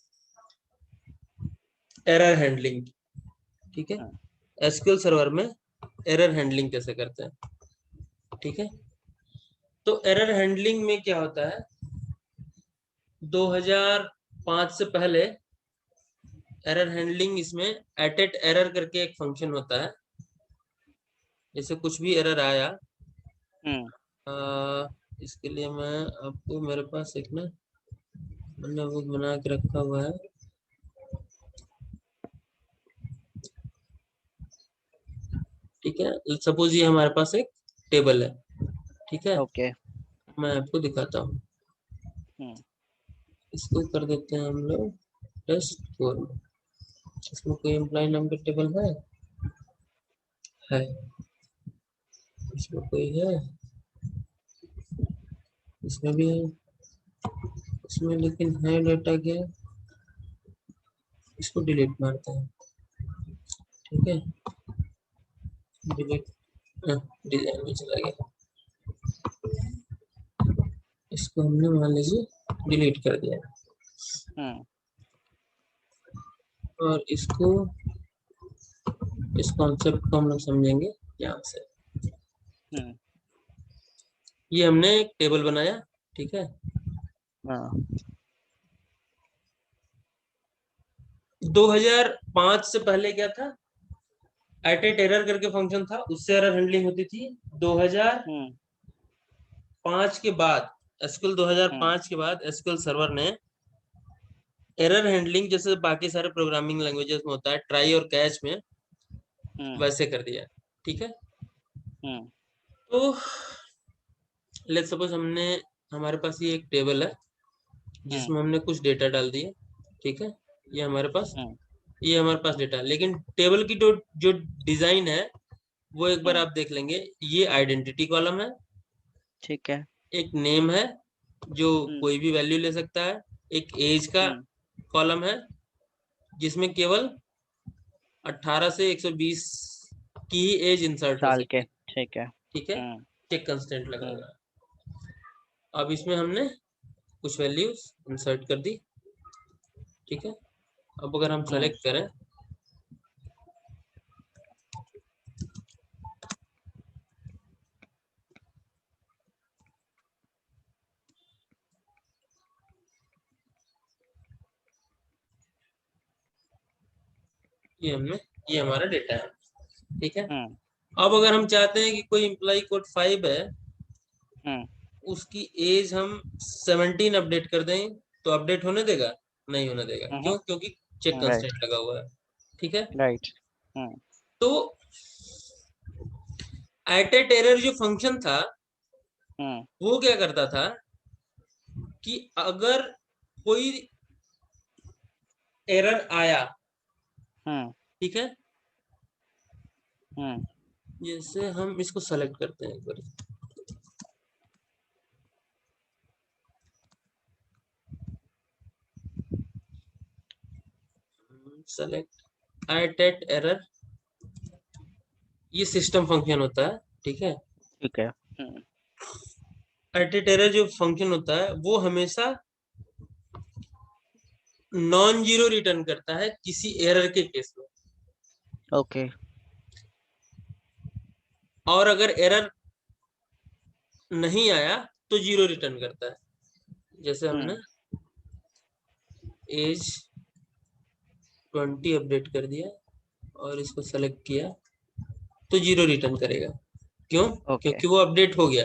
एरर हैंडलिंग। ठीक है, हम्म, एसक्यूएल सर्वर में एरर हैंडलिंग कैसे करते हैं। ठीक है, तो एरर हैंडलिंग में क्या होता है, 2005 से पहले एरर हैंडलिंग, इसमें एटेट एरर करके एक फंक्शन होता है। जैसे कुछ भी एरर आया, हम्म, इसके लिए मैं आपको, मेरे पास एक ना, मैंने वो बना के रखा हुआ है। ठीक है, सपोज ये हमारे पास एक टेबल है। ठीक है, ओके, मैं आपको दिखाता हूँ। हम्म, इसको कर देते हैं हम लोग टेस्ट 4 में। इसमें कोई एम्प्लॉय नाम का टेबल है, इसमें कोई है, इसमें भी है, इसमें लेकिन है डाटा क्या, इसको डिलीट मारते हैं। ठीक है, डिलीट, डिजाइन में चला गया, इसको हमने मान लीजिए डिलीट कर दिया, हम्म, और इसको, इस कॉन्सेप्ट को हम लोग समझेंगे यहाँ से। हम्म, ये हमने एक टेबल बनाया। ठीक है, हाँ, 2005 से पहले क्या था, एटेट एरर करके फंक्शन था, उससे एरर हैंडलिंग होती थी। 2005 के बाद, एसक्यूएल 2005 के बाद एसक्यूएल सर्वर ने एरर हैंडलिंग जैसे बाकी सारे प्रोग्रामिंग लैंग्वेजेस में होता है, ट्राई और कैच में, वैसे कर दिया। ठीक है। तो लेट्स सपोज हमारे पास ये एक टेबल है जिसमें हमने कुछ डेटा डाल दिया। ठीक है, ये हमारे पास डेटा है, लेकिन टेबल की जो डिजाइन है वो एक बार आप देख लेंगे। ये आइडेंटिटी कॉलम है, ठीक है, एक नेम है जो कोई भी वैल्यू ले सकता है, एक एज का कॉलम है जिसमें केवल 18 से 120 की ही एज इंसर्ट हो साल के, सकती। ठीक है। ठीक है, चेक कंस्टेंट लगा हुआ है। अब इसमें हमने कुछ वैल्यूज इंसर्ट कर दी। ठीक है, अब अगर हम सेलेक्ट करें, ये हमारा डेटा है। ठीक है, अब अगर हम चाहते हैं कि कोई एम्प्लॉय कोड 5 है, उसकी एज हम 17 अपडेट कर दें, तो अपडेट होने देगा? नहीं होने देगा। क्यों? क्योंकि चेक राइट, कंस्ट्रेंट लगा हुआ है। ठीक है, राइट। तो एटेट एरर जो फंक्शन था वो क्या करता था कि अगर कोई एरर आया, ठीक है, जैसे हम इसको सेलेक्ट करते हैं एक बार, सेलेक्ट एटेट एरर, ये सिस्टम फंक्शन होता है। ठीक है, ठीक है। एटेट एरर जो फंक्शन होता है वो हमेशा नॉन जीरो रिटर्न करता है किसी एरर के केस में। ओके। और अगर एरर नहीं आया तो जीरो रिटर्न करता है। जैसे हमने एज 20 अपडेट कर दिया और इसको सेलेक्ट किया, तो जीरो रिटर्न करेगा। क्यों? ओके, क्योंकि वो अपडेट हो गया।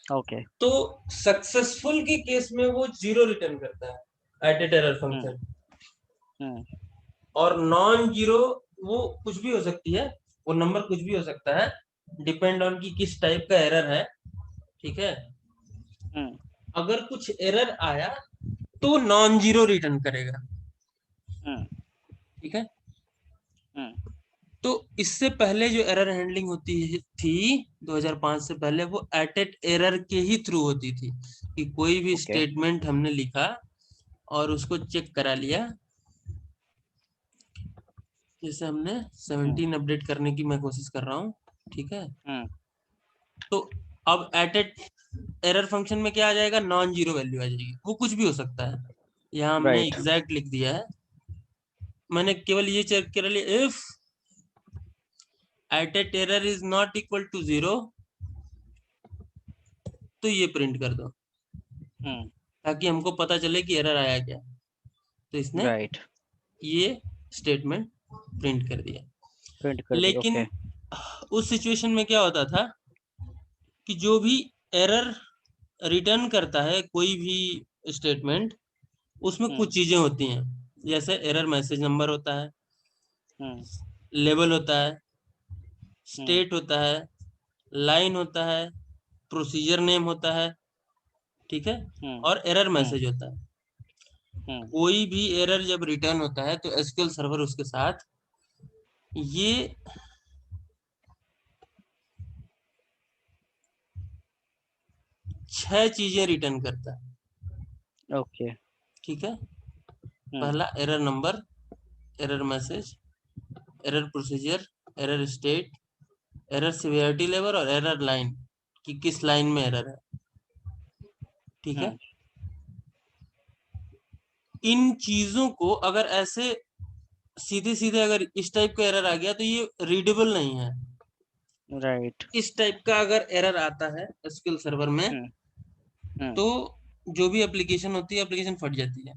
ओके। तो सक्सेसफुल के केस में वो जीरो रिटर्न करता है एटेट एरर फंक्शन। और नॉन जीरो वो कुछ भी हो सकती है, वो नंबर कुछ भी हो सकता है, डिपेंड ऑन की किस टाइप का एरर है। ठीक है, अगर कुछ एरर आया तो नॉन जीरो रिटर्न करेगा। ठीक है, तो इससे पहले जो एरर हैंडलिंग होती थी 2005 से पहले, वो एटेट एरर के ही थ्रू होती थी कि कोई भी ओके। स्टेटमेंट हमने लिखा और उसको चेक करा लिया। जैसे हमने 17 अपडेट करने की मैं कोशिश कर रहा हूँ। ठीक है, तो अब एटेट एरर फंक्शन में क्या आ जाएगा? नॉन जीरो वैल्यू आ जाएगी। वो कुछ भी हो सकता है, यहाँ हमने राइट। एग्जैक्ट लिख दिया है। मैंने केवल ये चेक कर लिया, इफ एटेट error is not equal to zero, तो ये प्रिंट कर दो, ताकि हमको पता चले कि एरर आया क्या। तो इसने राइट, ये स्टेटमेंट प्रिंट कर दिया। प्रिंट कर दी। लेकिन ओके। उस सिचुएशन में क्या होता था कि जो भी एरर रिटर्न करता है कोई भी स्टेटमेंट, उसमें कुछ चीजें होती हैं। जैसे एरर मैसेज नंबर होता है, लेबल होता है, स्टेट होता है, लाइन होता है, प्रोसीजर नेम होता है। ठीक है, और एरर मैसेज होता है। कोई भी एरर जब रिटर्न होता है तो एसक्यूएल सर्वर उसके साथ ये 6 चीजें रिटर्न करता है। ओके। ठीक है, पहला error number, error message, error procedure, error state, error severity level और एरर लाइन, कि किस लाइन में एरर है। ठीक है, इन चीजों को अगर ऐसे सीधे सीधे अगर इस टाइप का एरर आ गया तो ये रीडेबल नहीं है। राइट। इस टाइप का अगर एरर आता है एसक्यूएल सर्वर में, तो जो भी एप्लीकेशन होती है, एप्लीकेशन फट जाती है।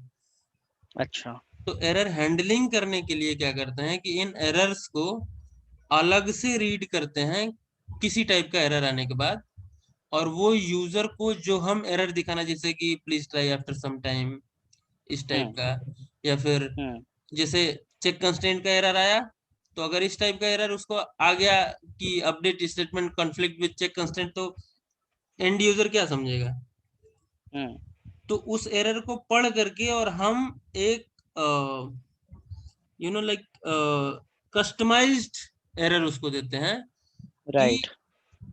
अच्छा। तो एरर हैंडलिंग करने के लिए क्या करते हैं कि इन एरर्स को अलग से रीड करते हैं किसी टाइप का एरर आने के बाद, और वो यूजर को जो हम एरर दिखाना, जैसे कि please try after some time, इस टाइप का, या फिर जैसे चेक कंस्ट्रेंट का एरर आया, तो अगर इस टाइप का एरर उसको आ गया कि update statement conflict with check constraint, तो एंड यूजर क्या समझेगा? तो उस एरर को पढ़ करके और हम एक लाइक कस्टमाइज्ड एरर उसको देते हैं कि right.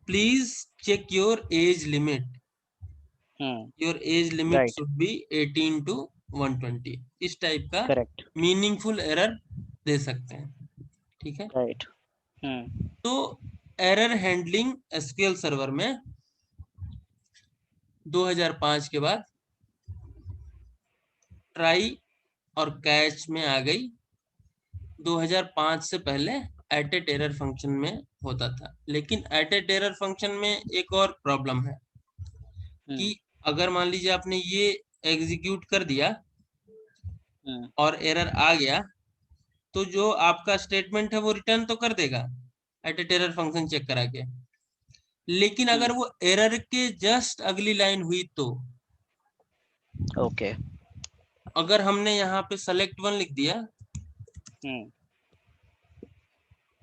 Please check your age limit, your age limit right. Should be 18 to 120, इस टाइप का करेक्ट। मीनिंगफुल एरर दे सकते हैं। ठीक है, राइट। तो एरर हैंडलिंग एसक्यूएल सर्वर में 2005 के बाद ट्राई और कैच में आ गई। 2005 से पहले एट ए टेरर फंक्शन में होता था, लेकिन एट ए टेरर फंक्शन में एक और प्रॉब्लम है कि अगर मान लीजिए आपने ये एग्जीक्यूट कर दिया और एरर आ गया, तो जो आपका स्टेटमेंट है वो रिटर्न तो कर देगा एट ए टेरर फंक्शन चेक करा के, लेकिन अगर वो एरर के जस्ट अगली लाइन हुई तो, ओके। अगर हमने यहाँ पे सेलेक्ट वन लिख दिया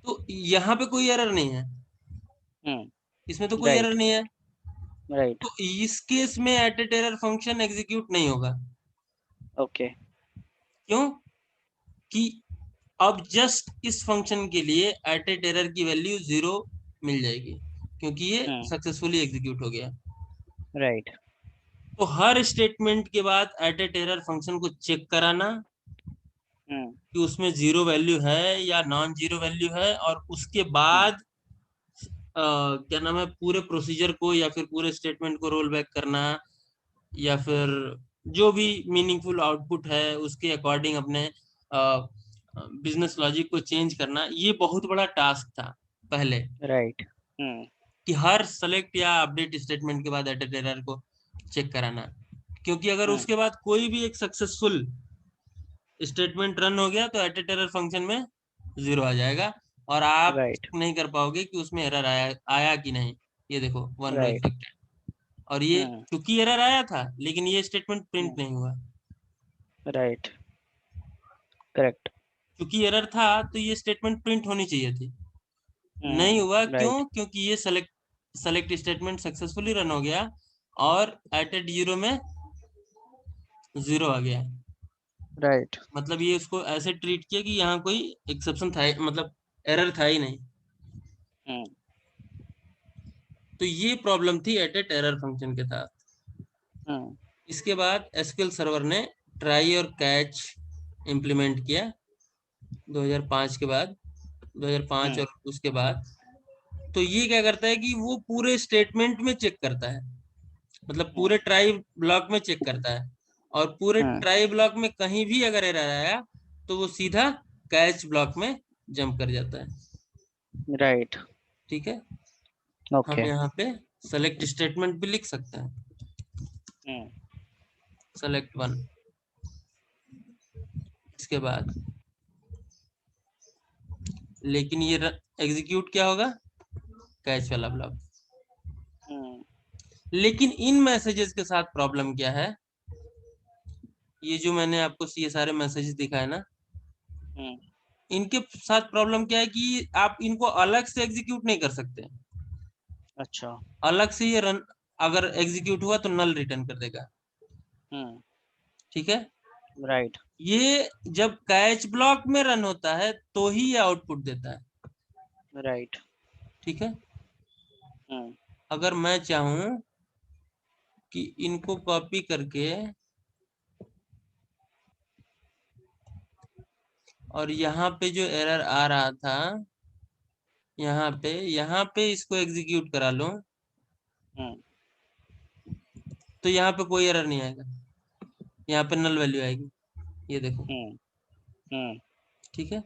तो यहाँ पे कोई एरर नहीं है, इसमें तो कोई एरर राइट। नहीं है, राइट। तो इस केस में एट ए टेरर फंक्शन एग्जीक्यूट नहीं होगा। ओके। क्यों? कि अब जस्ट इस फंक्शन के लिए एट ए टेरर की वैल्यू 0 मिल जाएगी, क्योंकि ये सक्सेसफुली एग्जीक्यूट हो गया। राइट। तो हर स्टेटमेंट के बाद एट ए टेरर फंक्शन को चेक कराना कि उसमें 0 वैल्यू है या नॉन 0 वैल्यू है, और उसके बाद क्या नाम है, पूरे प्रोसीजर को या फिर पूरे स्टेटमेंट को रोल बैक करना, या फिर जो भी मीनिंगफुल आउटपुट है उसके अकॉर्डिंग अपने बिजनेस लॉजिक को चेंज करना। ये बहुत बड़ा टास्क था पहले, राइट। कि हर सेलेक्ट या अपडेट स्टेटमेंट के बाद एट एरर को चेक कराना, क्योंकि अगर उसके बाद कोई भी एक सक्सेसफुल स्टेटमेंट रन हो गया तो एट एरर फंक्शन में 0 आ जाएगा, और आप राइट। नहीं कर पाओगे कि उसमें एरर आया कि नहीं। ये देखो वन रो राइट। इफेक्ट, और ये क्योंकि एरर आया था लेकिन ये स्टेटमेंट प्रिंट नहीं हुआ, राइट। करेक्ट। क्योंकि एरर था तो ये स्टेटमेंट प्रिंट होनी चाहिए थी, नहीं हुआ। राइट। क्यों? क्योंकि ये सेलेक्ट स्टेटमेंट सक्सेसफुली रन हो गया और एट 0 में 0 आ गया। राइट। मतलब ये उसको ऐसे ट्रीट किया कि यहाँ कोई एक्सेप्शन था, मतलब एरर था ही नहीं। तो ये प्रॉब्लम थी एट ए टेरर फंक्शन के साथ। इसके बाद एसक्यूएल सर्वर ने ट्राई और कैच इंप्लीमेंट किया 2005 के बाद, 2005 और उसके बाद। तो ये क्या करता है कि वो पूरे स्टेटमेंट में चेक करता है, मतलब पूरे ट्राई ब्लॉक में चेक करता है, और पूरे ट्राई ब्लॉक में कहीं भी अगर एरर आया तो वो सीधा कैच ब्लॉक में जंप कर जाता है। राइट। ठीक है, हम ओके। यहाँ पे सेलेक्ट स्टेटमेंट भी लिख सकते हैं, सेलेक्ट वन, इसके बाद लेकिन ये एग्जीक्यूट क्या होगा, कैच वाला ब्लॉक। लेकिन इन मैसेजेस के साथ प्रॉब्लम क्या है, ये जो मैंने आपको ये सारे मैसेजेस दिखाए ना, इनके साथ प्रॉब्लम क्या है कि आप इनको अलग से एग्जीक्यूट नहीं कर सकते। अच्छा। अलग से ये रन अगर एग्जीक्यूट हुआ तो नल रिटर्न कर देगा। ठीक है, राइट। ये जब कैच ब्लॉक में रन होता है तो ही ये आउटपुट देता है। राइट। ठीक है, अगर मैं चाहूं कि इनको कॉपी करके और यहाँ पे जो एरर आ रहा था यहाँ पे इसको एग्जीक्यूट करा लो, तो यहाँ पे कोई एरर नहीं आएगा, यहाँ पे नल वैल्यू आएगी, ये देखो। ठीक है,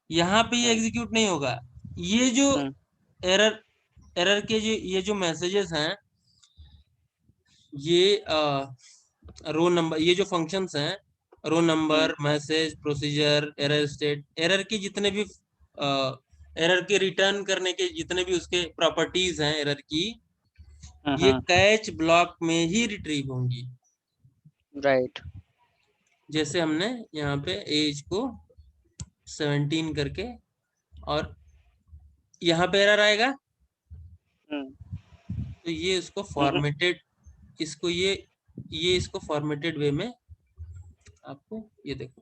यहाँ पे ये एग्जीक्यूट नहीं होगा। ये जो एरर एरर के जो ये जो मैसेजेस हैं, ये रो नंबर, ये जो फंक्शंस हैं, row number, message, procedure, error state, error के जितने भी एरर के रिटर्न करने के जितने भी उसके प्रॉपर्टीज हैं एरर की, ये कैच ब्लॉक में ही रिट्रीव होंगी। राइट। जैसे हमने यहाँ पे एज को 17 करके, और यहाँ पे एरर आएगा तो ये इसको फॉर्मेटेड, इसको ये इसको फॉर्मेटेड वे में आपको ये देखो,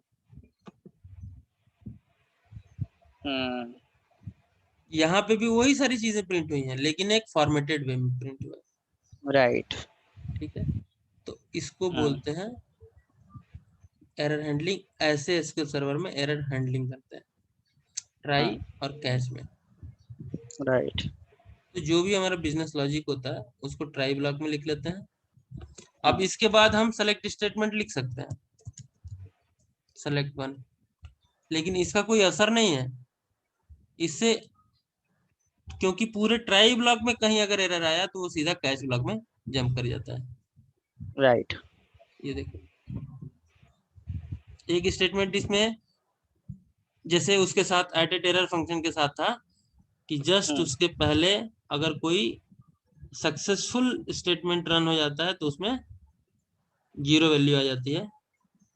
यहाँ पे भी वही सारी चीजें प्रिंट हुई हैं लेकिन एक फॉर्मेटेड वे में प्रिंट हुआ है। राइट। ठीक है, तो इसको बोलते हैं एरर हैंडलिंग। ऐसे एसक्यूएल सर्वर में एरर हैंडलिंग करते हैं ट्राई और कैच में। राइट। तो जो भी हमारा बिजनेस लॉजिक होता है उसको ट्राई ब्लॉक में लिख लेते हैं। अब इसके बाद हम सेलेक्ट स्टेटमेंट लिख सकते हैं, सेलेक्ट वन, लेकिन इसका कोई असर नहीं है इससे, क्योंकि पूरे ट्राई ब्लॉक में कहीं अगर एरर आया तो वो सीधा कैच ब्लॉक में जंप कर जाता है। राइट। ये देखो एक स्टेटमेंट इसमें जैसे उसके साथ एटेड एरर फंक्शन के साथ था कि जस्ट उसके पहले अगर कोई सक्सेसफुल स्टेटमेंट रन हो जाता है तो उसमें 0 वैल्यू आ जाती है,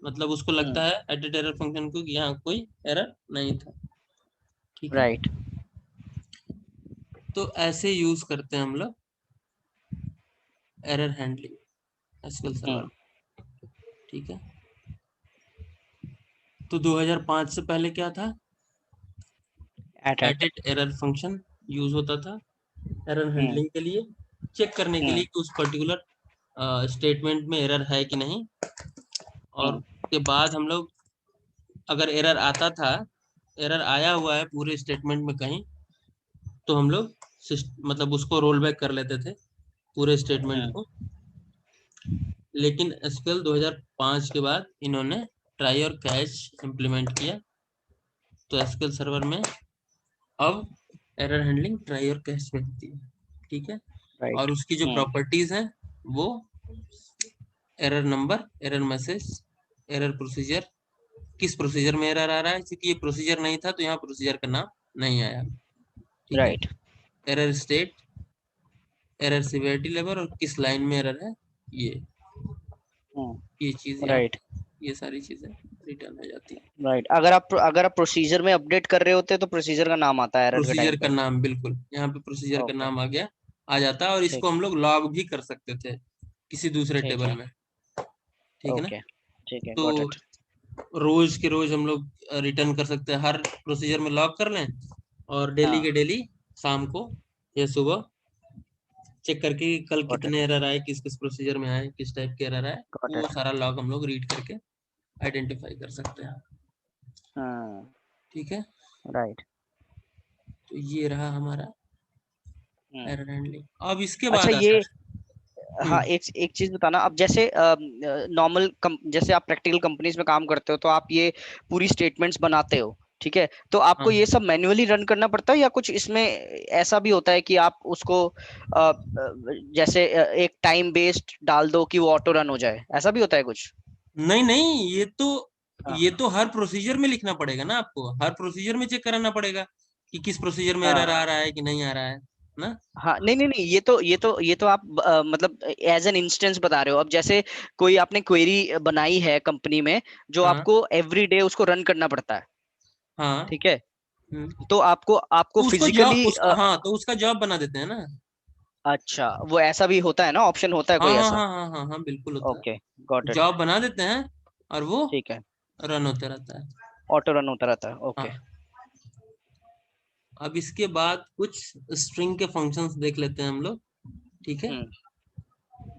मतलब उसको लगता है एटेड एरर फंक्शन को कि यहाँ कोई एरर नहीं था। ठीक है, राइट। तो ऐसे यूज करते हैं हम लोग एरर हैंडलिंग एसक्यूएल सर्वर। ठीक है, तो 2005 से पहले क्या था, एटेड एरर फंक्शन यूज होता था एरर हैंडलिंग के लिए, चेक करने के लिए कि उस पर्टिकुलर स्टेटमेंट में एरर है कि नहीं। और के बाद हम लोग अगर एरर आता था, एरर आया हुआ है पूरे स्टेटमेंट में कहीं, तो हम लोग मतलब उसको रोल बैक कर लेते थे पूरे स्टेटमेंट को। लेकिन एसक्यूएल 2005 के बाद इन्होंने ट्राई और कैच इम्प्लीमेंट किया, तो एसक्यूएल सर्वर में अब एरर हैंडलिंग ट्राई और कैच में होती है। ठीक है, और उसकी जो प्रॉपर्टीज हैं वो error number, error message, error procedure, किस प्रोसीजर में एरर आ रहा है, क्योंकि ये प्रोसीजर नहीं था तो यहाँ प्रोसीजर का नाम नहीं आया। ठीक है, error state, error severity level और किस लाइन में एरर है, ये चीज यहाँ ये सारी चीजें रिटर्न हो जाती है। राइट। अगर आप प्रोसीजर में अपडेट कर रहे होते तो प्रोसीजर का नाम आता है एरर के टाइम प्रोसीजर पे। का नाम, बिल्कुल यहाँ पे प्रोसीजर का नाम आ जाता है, और इसको हम लोग लॉग भी कर सकते थे किसी दूसरे टेबल में। ठीक है ना, ठीक है, तो गॉट इट। रोज के रोज हम लोग रिटर्न कर सकते हैं, हर प्रोसीजर में लॉग कर लें और डेली के डेली शाम को या सुबह चेक करके कल कितने एरर आए, किस किस प्रोसीजर में आए, किस टाइप के एरर आए, वो सारा लॉग हम लोग रीड करके आइडेंटिफाई कर सकते हैं। ठीक है, राइट। तो ये रहा हमारा एरर हैंडलिंग। अब इसके अच्छा, बाद आता ये है हाँ, एक चीज बताना। अब जैसे नॉर्मल जैसे आप प्रैक्टिकल कंपनीज में काम करते हो तो आप ये पूरी स्टेटमेंट्स बनाते हो, ठीक है? तो आपको ये सब मैन्युअली रन करना पड़ता है या कुछ इसमें ऐसा भी होता है कि आप उसको जैसे एक टाइम बेस्ड डाल दो कि वो ऑटो रन हो जाए, ऐसा भी होता है कुछ? नहीं नहीं, ये तो हर प्रोसीजर में लिखना पड़ेगा ना, आपको हर प्रोसीजर में चेक कराना पड़ेगा कि किस प्रोसीजर में एरर आ रहा है कि नहीं आ रहा है ना। हाँ, नहीं नहीं नहीं, ये तो आप मतलब एज एन इंस्टेंस बता रहे हो। अब जैसे कोई आपने क्वेरी बनाई है कंपनी में जो हाँ आपको एवरी डे उसको रन करना पड़ता है, हाँ, ठीक है? तो आपको आपको तो उसको जॉब फिजिकली हाँ तो उसका जॉब बना देते हैं ना। अच्छा, वो ऐसा भी होता है ना, ऑप्शन होता है हाँ कोई हाँ ऐसा? हाँ हाँ हाँ हाँ, बिल्कुल होता ओके, गॉट है, इट। जॉब बना देते हैं और वो ठीक है, रन होते रहता है। ऑटो रन होता रहता है। ओके। हाँ, अब इसके बाद कुछ स्ट्रिंग के फंक्शंस देख लेते हैं हम लोग। ठीक है,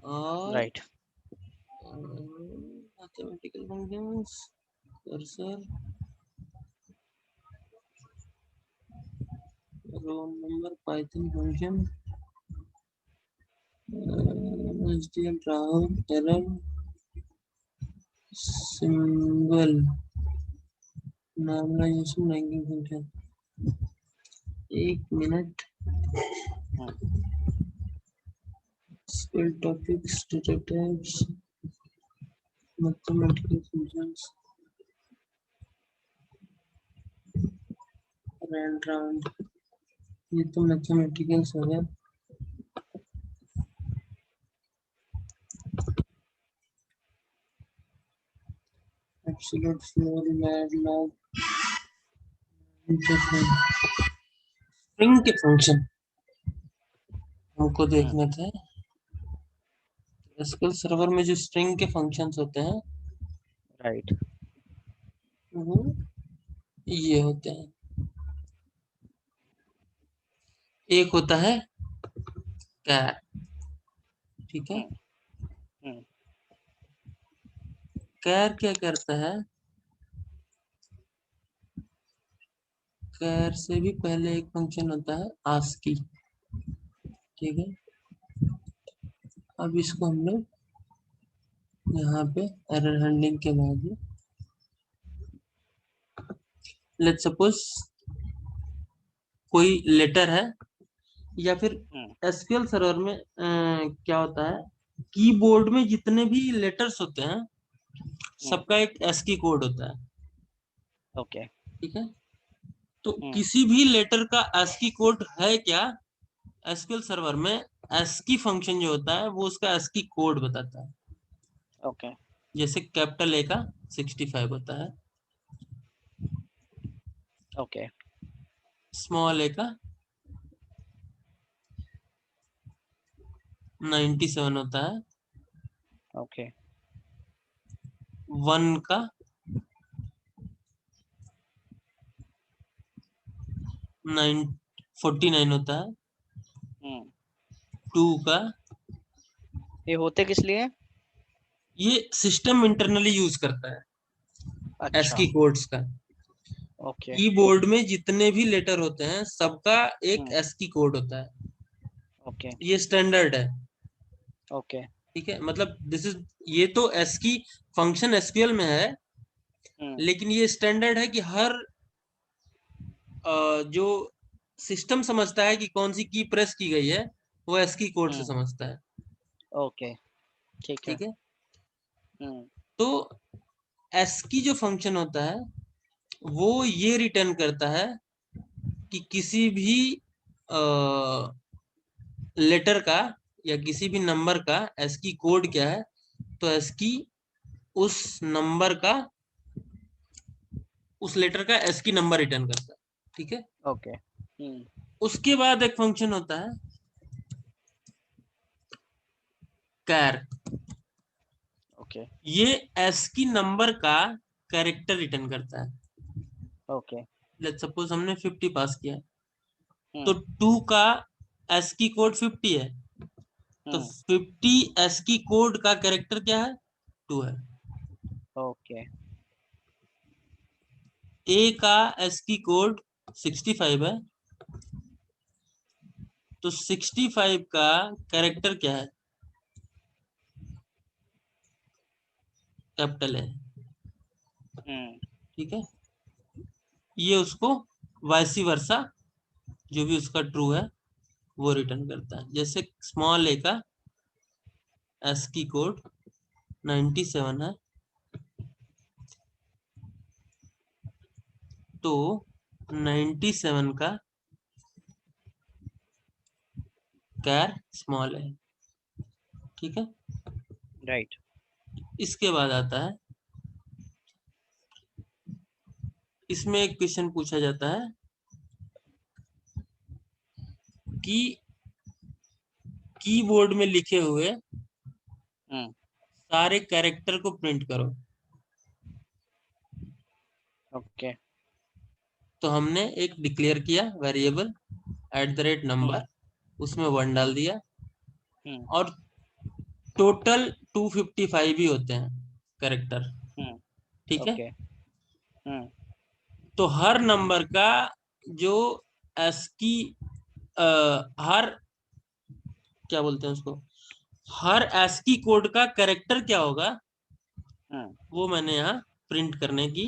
और right. Mathematical functions, cursor, roll number, python function, HDL Rahul, error symbol, normalization, ranking function. एक minute, spell topics, data types, mathematical functions, rand round, ये तो मैथमेटिकल्स हो गया। एब्सोल्यूट फ्लोर, मैटलैब, स्ट्रिंग के फंक्शन हमको देखने थे। एसक्यूएल सर्वर में जो स्ट्रिंग के फंक्शंस होते हैं राइट। वो ये होते हैं। एक होता है कैर, ठीक है। कैर क्या करता है, कैर से भी पहले एक फंक्शन होता है आस्की, ठीक है। अब इसको हम लोग यहाँ पे एरर हैंडलिंग के बाद लेट्स सपोज कोई लेटर है, या फिर एसक्यूएल सर्वर में क्या होता है, कीबोर्ड में जितने भी लेटर्स होते हैं सबका एक एस्की कोड होता है। ओके। ठीक है, तो किसी भी लेटर का एस्की कोड है क्या एसक्यूएल सर्वर में, एस्की फंक्शन जो होता है वो उसका एस्की कोड बताता है। ओके। जैसे कैपिटल ए का 65 होता है, ओके। स्मॉल ए का 97 होता है, ओके। 1 का 49 होता है, 2 का, ये होते किस लिए? ये सिस्टम इंटरनली यूज करता है अच्छा। एस्की कोड्स का। ओके। कीबोर्ड में जितने भी लेटर होते हैं सबका एक एस्की कोड होता है, ओके। ये स्टैंडर्ड है। ओके। ठीक है, मतलब दिस इज, ये तो एस्की फंक्शन एसक्यूएल में है, लेकिन ये स्टैंडर्ड है कि हर जो सिस्टम समझता है कि कौन सी की प्रेस की गई है वो एस्की कोड से समझता है। ओके, ठीक है। ठीक है, तो एस्की जो फंक्शन होता है वो ये रिटर्न करता है कि किसी भी लेटर का या किसी भी नंबर का एस्की कोड क्या है, तो एस्की उस नंबर का, उस लेटर का एस्की नंबर रिटर्न करता है। ठीक है, ओके। उसके बाद एक फंक्शन होता है कैर। ओके। ये एस्की नंबर का कैरेक्टर रिटर्न करता है। ओके। लेट्स सपोज हमने 50 पास किया, तो 2 का एस्की कोड 50 है, तो 50 एस्की कोड का कैरेक्टर क्या है, 2 है। ओके। ए का एस्की कोड 65 है, तो 65 का कैरेक्टर क्या है, कैपिटल है। ठीक है, ये उसको वाइसी वर्सा जो भी उसका ट्रू है वो रिटर्न करता है। जैसे स्मॉल ए का एस्की कोड 97 है, तो 97 का कैर स्मॉल है। ठीक है, राइट। इसके बाद आता है, इसमें एक क्वेश्चन पूछा जाता है कि कीबोर्ड में लिखे हुए सारे कैरेक्टर को प्रिंट करो। ओके। तो हमने एक डिक्लेयर किया वेरिएबल @नंबर, उसमें 1 डाल दिया, और टोटल 255 ही होते हैं कैरेक्टर। ठीक है, ओके। तो हर नंबर का जो एस्की हर, क्या बोलते हैं उसको, हर एस्की कोड का कैरेक्टर क्या होगा वो मैंने यहाँ प्रिंट करने की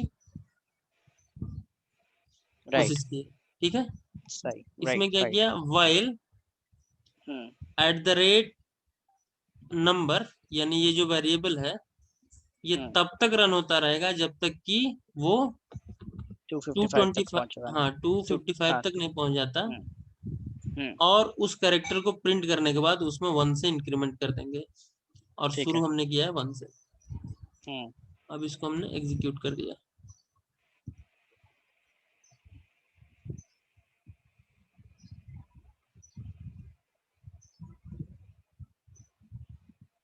कोशिश की। ठीक है, सही। इसमें राइट। क्या राइट। किया, वाइल नंबर, यानी ये जो वेरिएबल है ये तब तक रन होता रहेगा जब तक कि वो 255 तक 225, पहुंचेगा। हाँ टू 255 हाँ। तक नहीं पहुंच जाता। और उस कैरेक्टर को प्रिंट करने के बाद उसमें 1 से इंक्रीमेंट कर देंगे, और शुरू हमने किया है 1 से। अब इसको हमने एग्जीक्यूट कर दिया।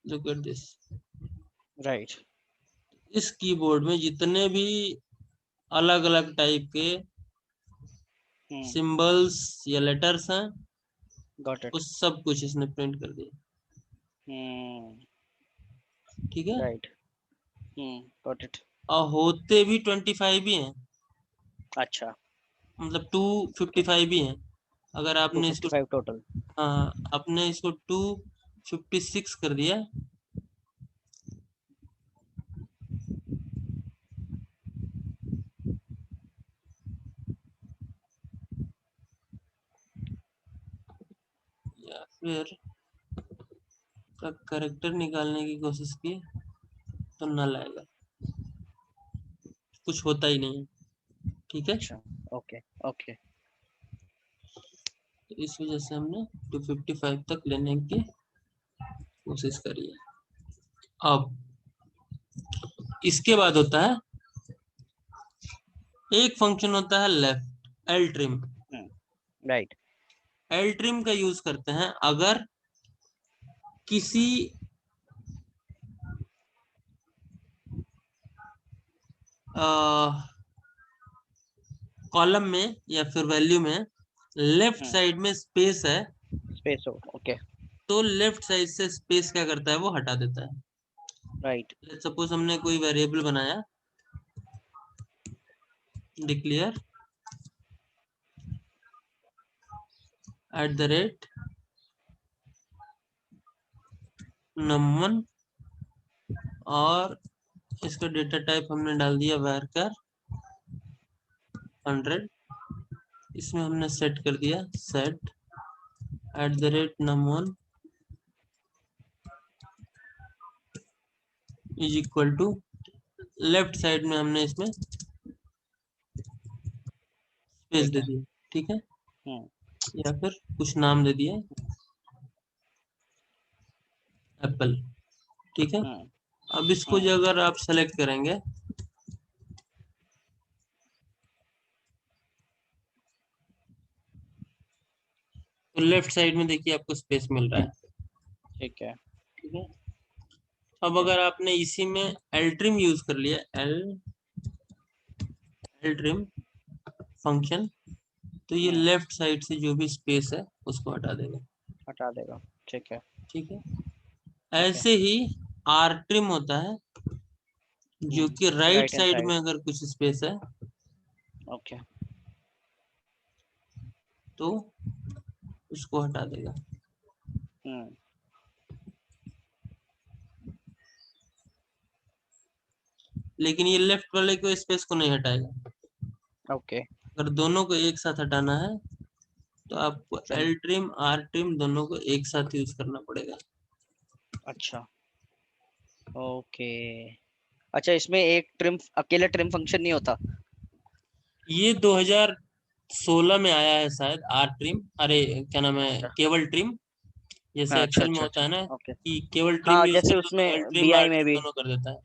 Look at this. राइट। इस कीबोर्ड में जितने भी अलग अलग टाइप के सिंबल्स या लेटर्स हैं, गॉट इट। उस सब कुछ इसने प्रिंट कर दिया। ठीक है। राइट। Got it. और होते भी 25 ही हैं, अच्छा। मतलब 255 ही हैं। अगर आपने इसको 255 टोटल। हाँ, आपने इसको 256 कर दिया, या फिर का करेक्टर निकालने की कोशिश की तो नल आएगा, कुछ होता ही नहीं है। ठीक है। अच्छा। Okay okay. तो इस वजह से हमने 255 तक लेने की कोशिश करी है। अब इसके बाद होता है एक फंक्शन होता है left, L trim. Right. L trim का यूज करते हैं अगर किसी कॉलम में या फिर वैल्यू में लेफ्ट साइड में स्पेस है, स्पेस हो। ओके। तो लेफ्ट साइड से स्पेस क्या करता है, वो हटा देता है। राइट। सपोज हमने कोई वेरिएबल बनाया, डिक्लेयर @ num1, और इसका डेटा टाइप हमने डाल दिया varchar 100। इसमें हमने सेट कर दिया set @num1 is equal to, left side में हमने इसमें स्पेस दे दिया। ठीक है। या फिर कुछ नाम दे दिया एप्पल। ठीक है। अब इसको जो अगर आप सेलेक्ट करेंगे, तो लेफ्ट साइड में देखिए आपको स्पेस मिल रहा है। ठीक है। ठीक है। अब अगर आपने इसी में एल ट्रिम यूज कर लिया, एल ट्रिम फंक्शन, तो ये लेफ्ट साइड से जो भी स्पेस है उसको हटा देगा। हटा देगा। ठीक है। ठीक है। ऐसे ही आर ट्रिम होता है, जो कि right right hand side side. में अगर कुछ स्पेस है ओके। तो उसको हटा देगा। लेकिन ये लेफ्ट वाले को स्पेस को नहीं हटाएगा। ओके। अगर दोनों को एक साथ हटाना है तो आपको एल ट्रिम आर ट्रिम दोनों को एक साथ यूज करना पड़ेगा। अच्छा। ओके। अच्छा, इसमें एक ट्रिम, अकेला ट्रिम फंक्शन नहीं होता? ये 2016 में आया है शायद, आर ट्रिम, अरे क्या नाम है, अच्छा। केवल ट्रिम। जैसे हाँ, अच्छा एक्सेल में अच्छा होता अच्छा। है ना ओके। कि केवल ट्रिम हाँ, यूज जैसे कर दो, तो उसमें एल ट्रिम आर बीआई में ट्रिम भी। दोनों कर देता है।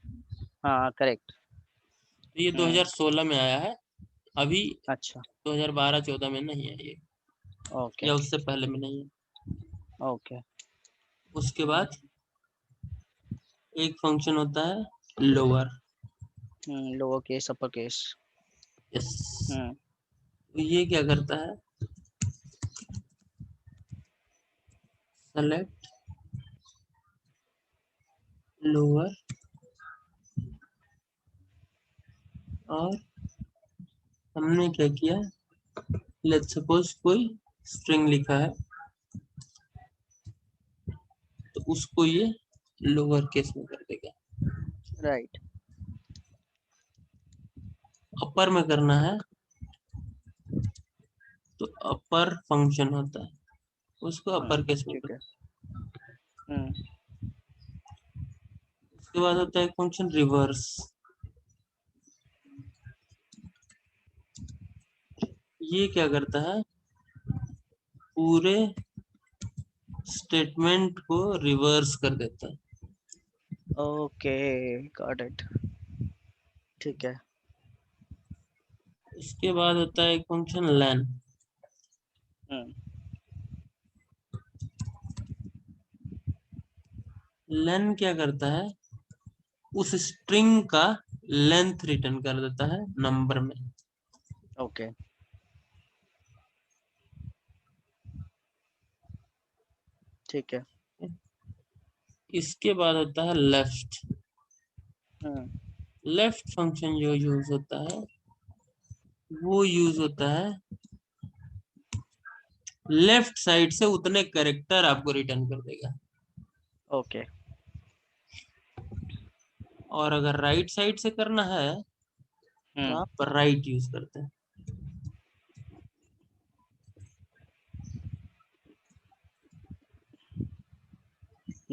हाँ, करेक्ट। तो ये 2016 में आया है, अभी अच्छा। 2012-14 में नहीं है ये, ओके या उससे पहले में नहीं है। ओके। उसके बाद एक फंक्शन होता है lower. Lower case, upper case. Yes. तो ये क्या करता है, सेलेक्ट लोअर, और हमने क्या किया, लेट्स सपोज कोई स्ट्रिंग लिखा है, तो उसको ये लोअर केस में कर देगा। राइट। अपर में करना है तो अपर फंक्शन होता है, उसको अपर केस में ठीक है। करना है। उसके बाद होता है फंक्शन रिवर्स। ये क्या करता है, पूरे स्टेटमेंट को रिवर्स कर देता है। Okay, got it. ठीक है। उसके बाद होता है एक फंक्शन लेन। लेन क्या करता है, उस स्ट्रिंग का लेंथ रिटर्न कर देता है नंबर में। ओके, ठीक है। इसके बाद होता है लेफ्ट। लेफ्ट फंक्शन जो यूज होता है वो यूज होता है लेफ्ट साइड से उतने कैरेक्टर आपको रिटर्न कर देगा। ओके। और अगर राइट साइड से करना है तो आप राइट यूज करते हैं।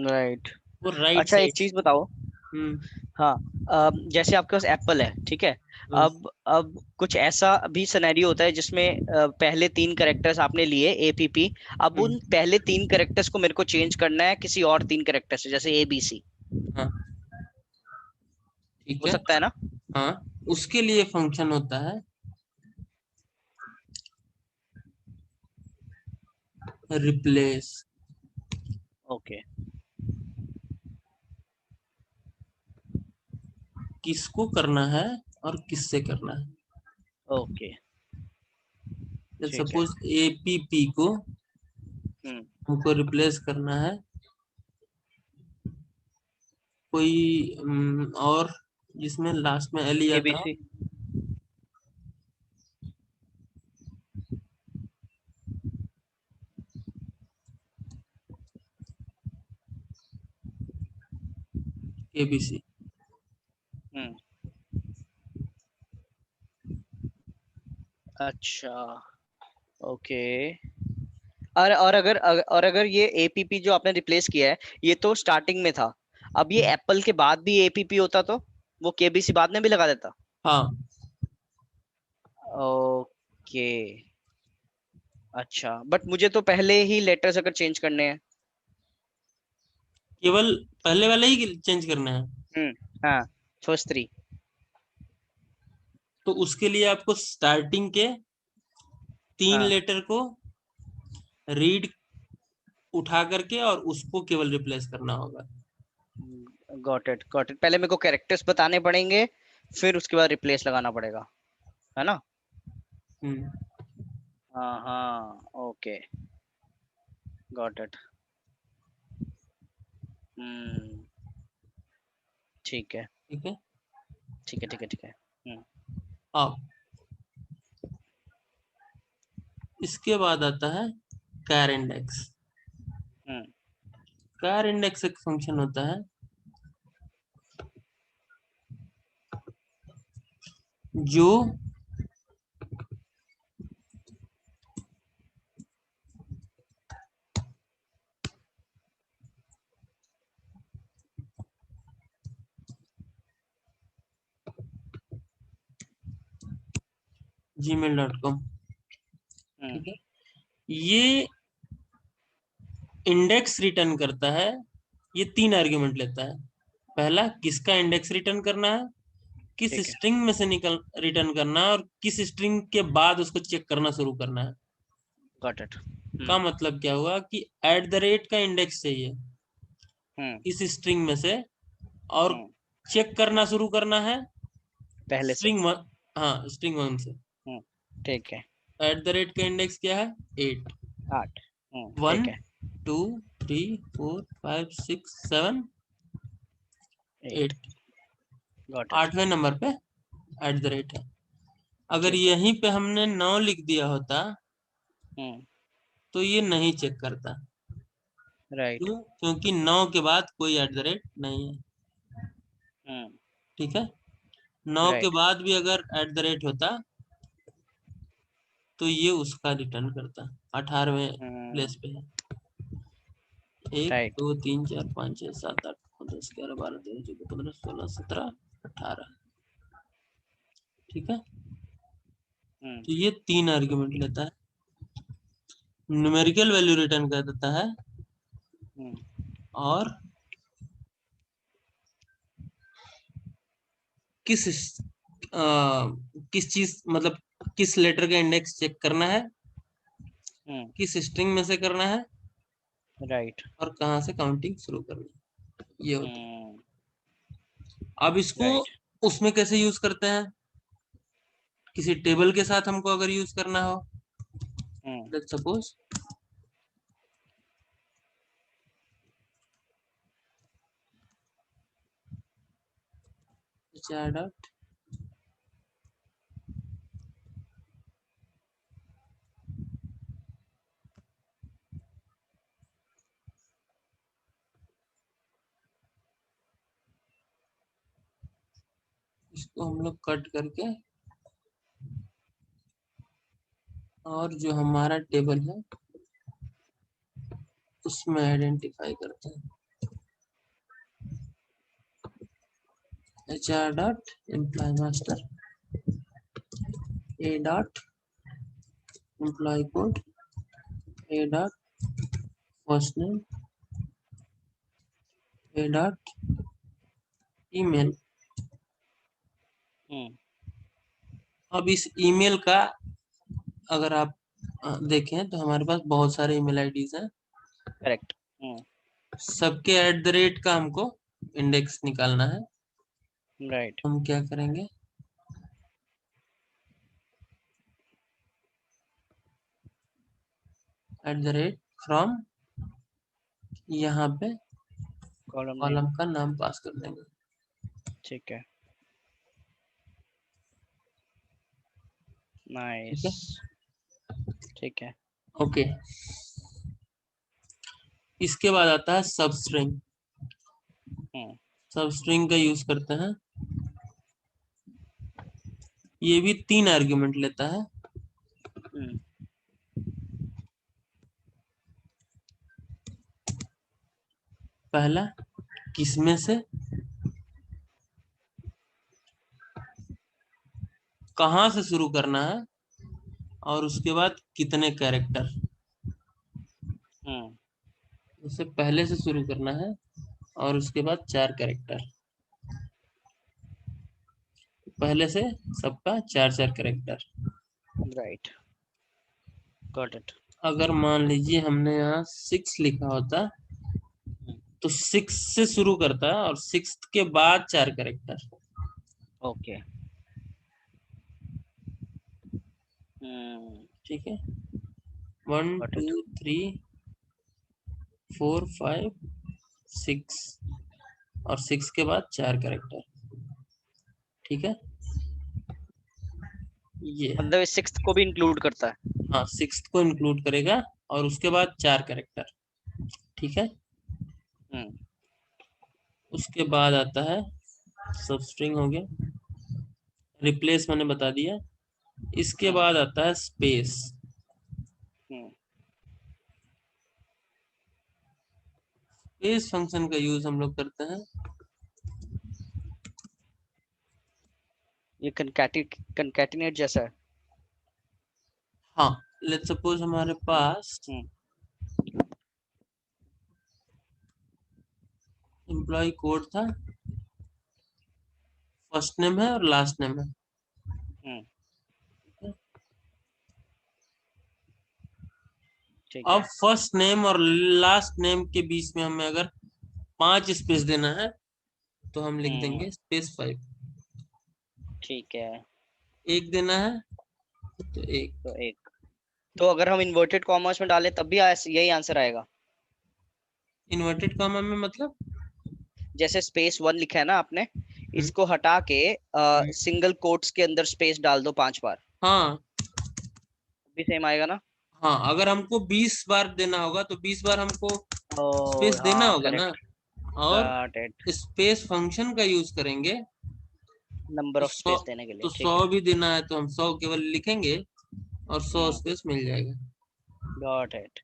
राइट। वो राइट अच्छा, एक साइड चीज से। बताओ। हम्म। हाँ, जैसे आपके पास एप्पल है, ठीक है। हम्म। अब कुछ ऐसा भी सिनेरियो होता है जिसमें पहले 3 कैरेक्टर्स आपने लिए एपीपी। अब हम्म। उन पहले 3 कैरेक्टर्स को मेरे को चेंज करना है किसी और 3 कैरेक्टर से, जैसे एबीसी। हाँ, ठीक हो है। सकता है ना? हाँ, उसके लिए फंक्शन होता है रिप्लेस। ओके। किसको करना है और किससे करना है। ओके, ठीक है। सपोज एपीपी को हम्म। हमको रिप्लेस करना है कोई और जिसमें लास्ट में एल ही आता हो। एबीसी। एबीसी। हम्म। अच्छा। ओके। और अगर ये एपीपी जो आपने रिप्लेस किया है, ये तो स्टार्टिंग में था। अब ये एप्पल के बाद भी एपीपी होता तो वो केबीसी बाद में भी लगा देता। हाँ, ओके। अच्छा, बट मुझे तो पहले ही लेटर्स अगर चेंज करने हैं। केवल पहले वाला ही चेंज करना है। हाँ, फर्स्ट 3। तो उसके लिए आपको स्टार्टिंग के 3 हाँ, लेटर को रीड उठा करके और उसको केवल रिप्लेस करना होगा। Got it, got it. पहले मेरे को कैरेक्टर्स बताने पड़ेंगे, फिर उसके बाद रिप्लेस लगाना पड़ेगा, है ना? हम्म। हाँ हाँ, ओके, गॉट इट। हम्म। ठीक है, ठीक है। ठीक है, ठीक है, ठीक है। अब इसके बाद आता है कार इंडेक्स। हम्म। कार इंडेक्स एक फंक्शन होता है जो gmail.com। हम्म। ठीक है। ये इंडेक्स रिटर्न करता है। ये 3 आर्ग्यूमेंट लेता है। पहला, किसका इंडेक्स रिटर्न करना है, किस ठीक है, स्ट्रिंग में से निकल रिटर्न करना है, और किस स्ट्रिंग के बाद उसको चेक करना शुरू करना है। Got it. का मतलब क्या हुआ कि एट द रेट का इंडेक्स चाहिए हम्म। इस स्ट्रिंग में से, और हम्म। चेक करना शुरू करना है पहले से। String one. हाँ, स्ट्रिंग वन से। हम्म। ठीक है। एट द रेट का इंडेक्स क्या है, 8। 8। वन, ठीक है। 2, 3, 4, 5, 6, 7, 8। 8। Got it. 8वें नंबर पे एट द रेट है। अगर ठीक है। यहीं पे हमने 9 लिख दिया होता हम्म। तो ये नहीं चेक करता। राइट। क्यों? क्योंकि 9 के बाद कोई एट द रेट नहीं है। हम्म। ठीक है। 9 के राइट। बाद भी अगर एट द रेट होता तो ये उसका रिटर्न करता। 18वें हम्म। प्लेस पे है। 1, राइट। 2, 3, 4, 5, 6, 7, 8, 9, 10, 11, 12, 13, 14, 15, 16, 17, 18। ठीक है। हम्म। तो ये 3 आर्ग्यूमेंट लेता है। न्यूमेरिकल वैल्यू रिटर्न कर देता है और किस किस चीज मतलब किस लेटर का इंडेक्स चेक करना है, किस स्ट्रिंग में से करना है, राइट, और कहाँ से काउंटिंग शुरू करनी है, ये होता है। अब इसको राइट, उसमें कैसे यूज करते हैं, किसी टेबल के साथ हमको अगर यूज करना हो, लेट्स सपोज डॉट इसको हम लोग कट करके और जो हमारा टेबल है उसमें आइडेंटिफाई करते हैं। HR dot employee master A dot employee code A dot first name A dot email. अब इस ईमेल का अगर आप देखें तो हमारे पास बहुत सारे ईमेल आईडीज हैं। करेक्ट, सबके @ का हमको इंडेक्स निकालना है। राइट, हम क्या करेंगे, @फ्रॉम, यहाँ पे कॉलम का नाम पास कर देंगे। ठीक है, ठीक नाइस, है, ठीक है, ओके। इसके बाद आता है सब स्ट्रिंग। सब स्ट्रिंग का यूज करते हैं, ये भी 3 आर्ग्यूमेंट लेता है। पहला किसमें से, कहां से शुरू करना है, और उसके बाद कितने कैरेक्टर। उसे पहले से शुरू करना है और उसके बाद 4 कैरेक्टर। पहले से सबका 4-4 कैरेक्टर। राइट, गॉट इट, अगर मान लीजिए हमने यहाँ 6 लिखा होता तो 6 से शुरू करता है और 6 के बाद 4 कैरेक्टर। ओके, ठीक है, 1 2 3 4 5 6 और 6 के बाद 4 कैरेक्टर। ठीक है, ये मतलब इस 6th को भी इंक्लूड करता है। हाँ 6 को इंक्लूड करेगा और उसके बाद 4 कैरेक्टर। ठीक है, उसके बाद आता है सब स्ट्रिंग हो गया, रिप्लेस मैंने बता दिया। इसके बाद आता है स्पेस। स्पेस फंक्शन का यूज हम लोग करते हैं, ये कंकैटिनेट जैसा है। हाँ लेट्स सपोज हमारे पास एम्प्लॉय कोड था, फर्स्ट नेम है और लास्ट नेम है। अब फर्स्ट नेम और लास्ट नेम के बीच में हमें अगर 5 स्पेस देना है तो हम लिख देंगे स्पेस 5। ठीक है, 1 देना है तो 1। तो एक, तो अगर हम इन्वर्टेड कॉमर्स में डालें तब भी यही आंसर आएगा। इन्वर्टेड कॉमा में मतलब जैसे स्पेस 1 लिखा है ना आपने, इसको हटा के सिंगल कोट्स के अंदर स्पेस डाल दो 5 बार, हाँ भी सेम आएगा ना। हाँ, अगर हमको 20 बार देना होगा तो 20 बार हमको ओ स्पेस देना हाँ, होगा ना। करेक्ट, और गॉट इट, स्पेस फंक्शन का यूज करेंगे नंबर तो ऑफ स्पेस देने के लिए, 100 ठीक है, भी देना है तो हम 100 केवल लिखेंगे और 100 स्पेस मिल जाएगा। गॉट इट,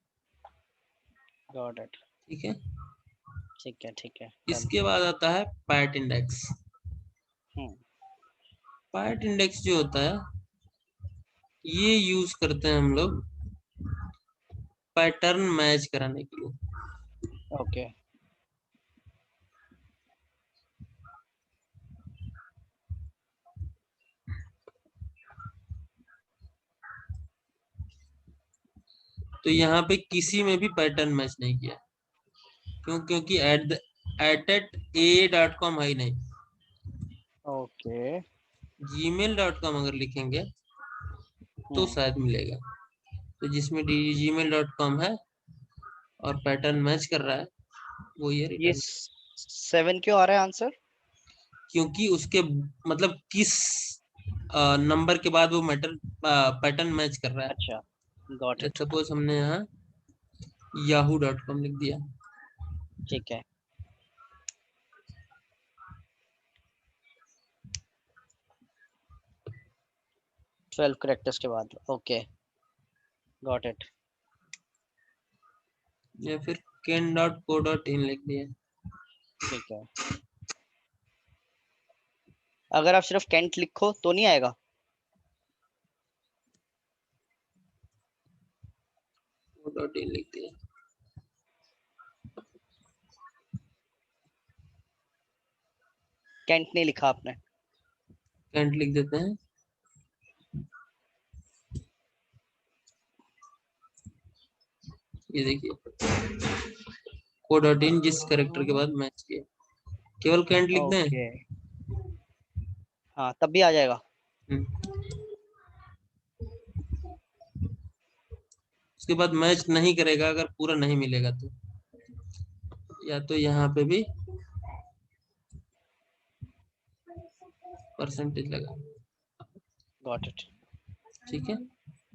गॉट इट, ठीक है, ठीक है, ठीक है, इसके बाद आता है पैट इंडेक्स। पैट इंडेक्स जो होता है ये यूज करते हैं हम लोग पैटर्न मैच कराने के लिए। ओके तो यहाँ पे किसी में भी पैटर्न मैच नहीं किया, क्योंकि @a.com है ही नहीं। ओके gmail.com अगर लिखेंगे तो शायद मिलेगा। तो जिसमें gmail.com है और पैटर्न मैच कर रहा है वो ये ये रिटर्न, 7 क्यों आ रहा है आंसर? क्योंकि उसके मतलब किस नंबर के बाद वो पैटर्न मैच कर रहा अच्छा गॉट है। इट। सपोज हमने यहाँ yahoo.com लिख दिया, ठीक है 12 करेक्टर्स के बाद। Okay got it. या फिर ken.co.in लिख दिया। ठीक है अगर आप सिर्फ कैंट लिखो तो नहीं आएगा? .in लिख दिया। कैंट नहीं लिखा आपने? कैंट लिख देते हैं। ये देखिए .in जिस करेक्टर के बाद मैच किया, केवल कैंट लिख दें। ओके हाँ तब भी आ जाएगा। उसके बाद मैच नहीं करेगा अगर पूरा नहीं मिलेगा तो, या तो यहाँ पे भी परसेंटेज लगा। Got it. ठीक है,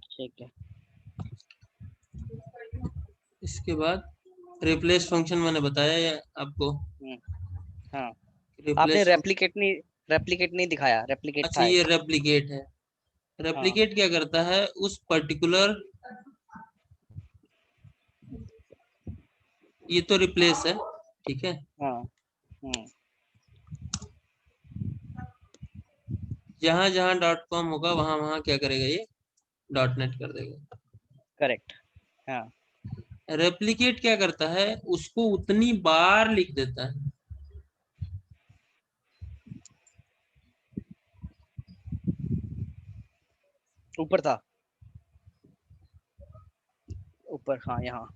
ठीक है इसके बाद रिप्लेस फंक्शन मैंने बताया है आपको। हाँ आपने रिप्लेस, रेप्लिकेट नहीं दिखाया, रेप्लिकेट अच्छा था ये एक। रेप्लिकेट है। हाँ रेप्लिकेट क्या करता है, उस पर्टिकुलर, ये तो रिप्लेस है, ठीक है। हाँ हम्म जहां जहां .com होगा वहां वहां क्या करेगा, ये .net कर देगा। करेक्ट हाँ रेप्लिकेट क्या करता है, उसको उतनी बार लिख देता है। ऊपर था, ऊपर हाँ यहाँ।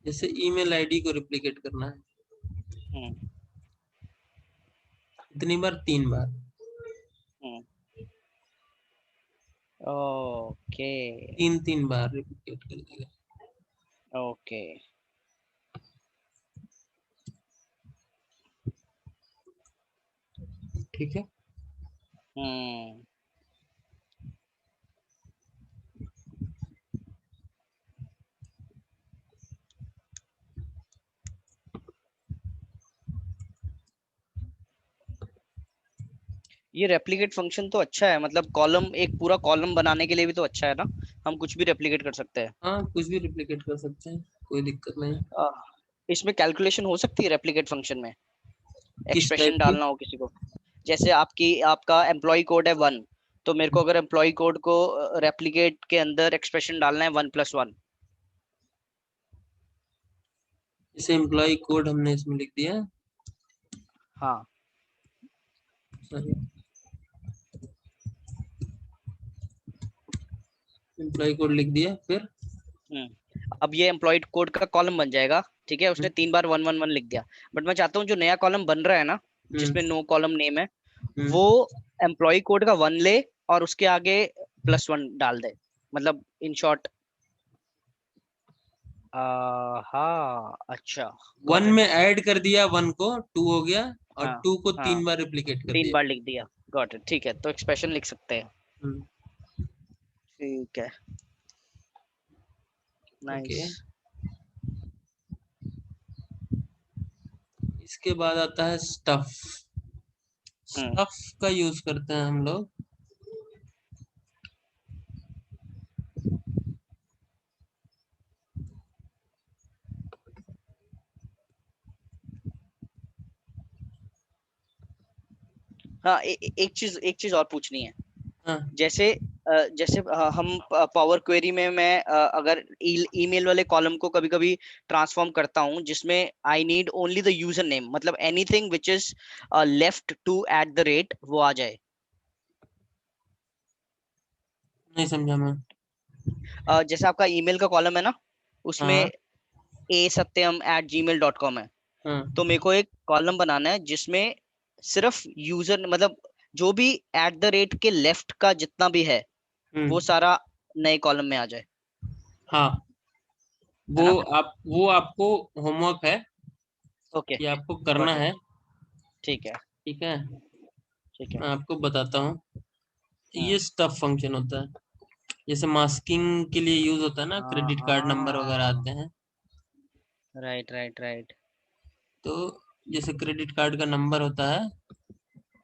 जैसे ईमेल आईडी को रिप्लिकेट करना है, हम्म कितनी बार, 3 बार। हम्म ओके 3 3 बार रिप्लिकेट कर देगा। ओके ठीक है, हम्म ये रेप्लिकेट फंक्शन तो अच्छा है, मतलब कॉलम, एक पूरा कॉलम बनाने के लिए भी तो अच्छा है ना। हम कुछ भी रेप्लिकेट कर सकते हैं। हाँ कुछ भी रिप्लिकेट कर सकते हैं, कोई दिक्कत नहीं। आ, इसमें कैलकुलेशन हो सकती है रेप्लिकेट फंक्शन में? किस एक्सप्रेशन टाइप की? डालना हो किसी को, जैसे आपका एम्प्लॉय कोड है 1, तो मेरे को अगर एम्प्लॉय कोड को रेप्लिकेट के अंदर एक्सप्रेशन डालना है 1+1। जैसे एम्प्लॉय कोड हमने इसमें लिख दिया, हाँ सॉरी, एम्प्लॉय कोड लिख दिया, फिर अब ये एम्प्लॉय कोड का कॉलम बन जाएगा। ठीक है उसने 3 बार 111 लिख दिया, बट मैं चाहता हूँ जो नया कॉलम बन रहा है ना, जिसमें नो कॉलम नेम है, वो एम्प्लॉय कोड का 1 ले और उसके आगे +1 डाल दे, मतलब इन शॉर्ट। हाँ अच्छा 1 गॉट इट। में ऐड कर दिया, 1 को 2 हो गया, और हाँ 2 को हाँ 3 बार रिप्लिकेट कर 3 दिया। बार लिख दिया। गॉट इट ठीक है, तो एक्सप्रेशन लिख सकते हैं। हम्म, ठीक है ओके। नाइस। इसके बाद आता है स्टफ। हम्म स्टफ का यूज करते हैं हम लोग। हाँ, एक चीज और पूछनी है। हाँ जैसे हम पावर क्वेरी में मैं अगर ईमेल वाले कॉलम को कभी कभी ट्रांसफॉर्म करता हूँ, जिसमें I need only the user name, मतलब anything which is left to @ वो आ जाए। नहीं समझा मैं। जैसे आपका ईमेल का कॉलम है ना, हाँ उसमें asatyam@gmail.com है। हाँ तो मेरे को एक कॉलम बनाना है जिसमें सिर्फ यूजर, मतलब जो भी @ के लेफ्ट का जितना भी है वो सारा नए कॉलम में आ जाए, हाँ है ना? वो आपको होमवर्क है, ओके, ये आपको करना गॉट इट। है। ठीक है, ठीक है, ठीक है। मैं आपको बताता हूँ। हम्म। ये स्टफ फंक्शन होता है, जैसे मास्किंग के लिए यूज होता है ना, क्रेडिट कार्ड नंबर वगैरह आते हैं। Right, right, right. तो जैसे क्रेडिट कार्ड का नंबर होता है,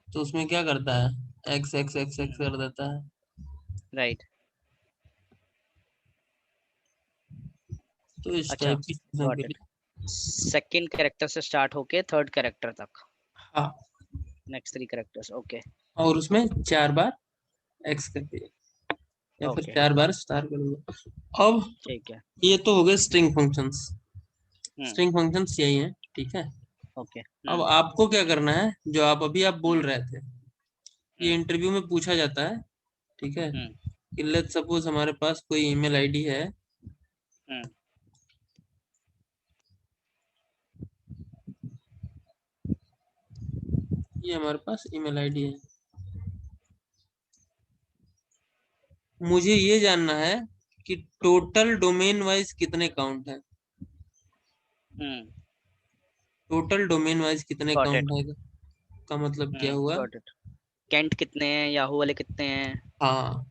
तो उसमें क्या करता है, एक्स एक्स एक्स एक्स कर देता है। राइट। तो इस अच्छा, टाइप की चीजों के गॉट इट। लिए। सेकंड कैरेक्टर से स्टार्ट होके थर्ड कैरेक्टर तक, हाँ, नेक्स्ट 3 कैरेक्टर्स। ओके, और उसमें 4 बार एक्स करके, या फिर ओके, 4 बार स्टार करूंगा। अब ठीक है। ये तो हो गए स्ट्रिंग फंक्शंस। हम्म। स्ट्रिंग फंक्शंस यही हैं, ठीक है। ओके। अब आपको क्या करना है, जो आप अभी आप बोल हम्म। रहे थे, ये हम्म। इंटरव्यू में पूछा जाता है, ठीक है। हम्म। कि लेट्स सपोज हमारे पास कोई ईमेल आईडी है, हम्म। ये हमारे पास ईमेल आईडी है, मुझे ये जानना है कि टोटल डोमेन वाइज कितने काउंट है। हम्म। टोटल डोमेन वाइज कितने गॉट काउंट इट। है, का मतलब क्या हुआ। Got it. कैंट कितने हैं, याहू वाले कितने हैं? हाँ,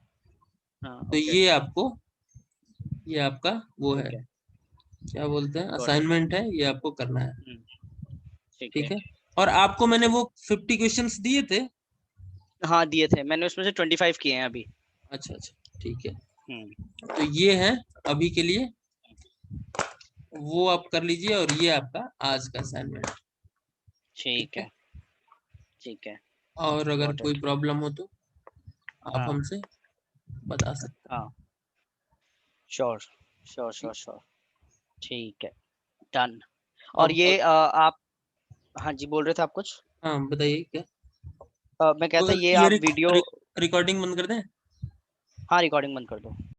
हाँ, तो ओके। ये आपका वो है, ठीक है, क्या बोलते हैं, गॉट इट। असाइनमेंट है, ये आपको करना है। ठीक ठीक है। है, और आपको मैंने ओके। वो 50 क्वेश्चंस दिए थे। हाँ, दिए थे मैंने, उसमें से 25 किए हैं अभी। अच्छा अच्छा, ठीक है। हम्म। तो ये है अभी के लिए, वो आप कर लीजिए, और ये आपका आज का असाइनमेंट। ठीक ठीक है, है, ठीक है। और अगर गॉट कोई इट। प्रॉब्लम हो तो आप हाँ, हमसे बता सकते हैं। हाँ। Sure, sure, sure, sure. ठीक है, डन। और अब ये आप, हाँ जी, बोल रहे थे आप कुछ? हाँ बताइए क्या। मैं तो कहता, ये ये आप वीडियो। रिकॉर्डिंग बंद कर दें। हाँ, रिकॉर्डिंग बंद कर दो।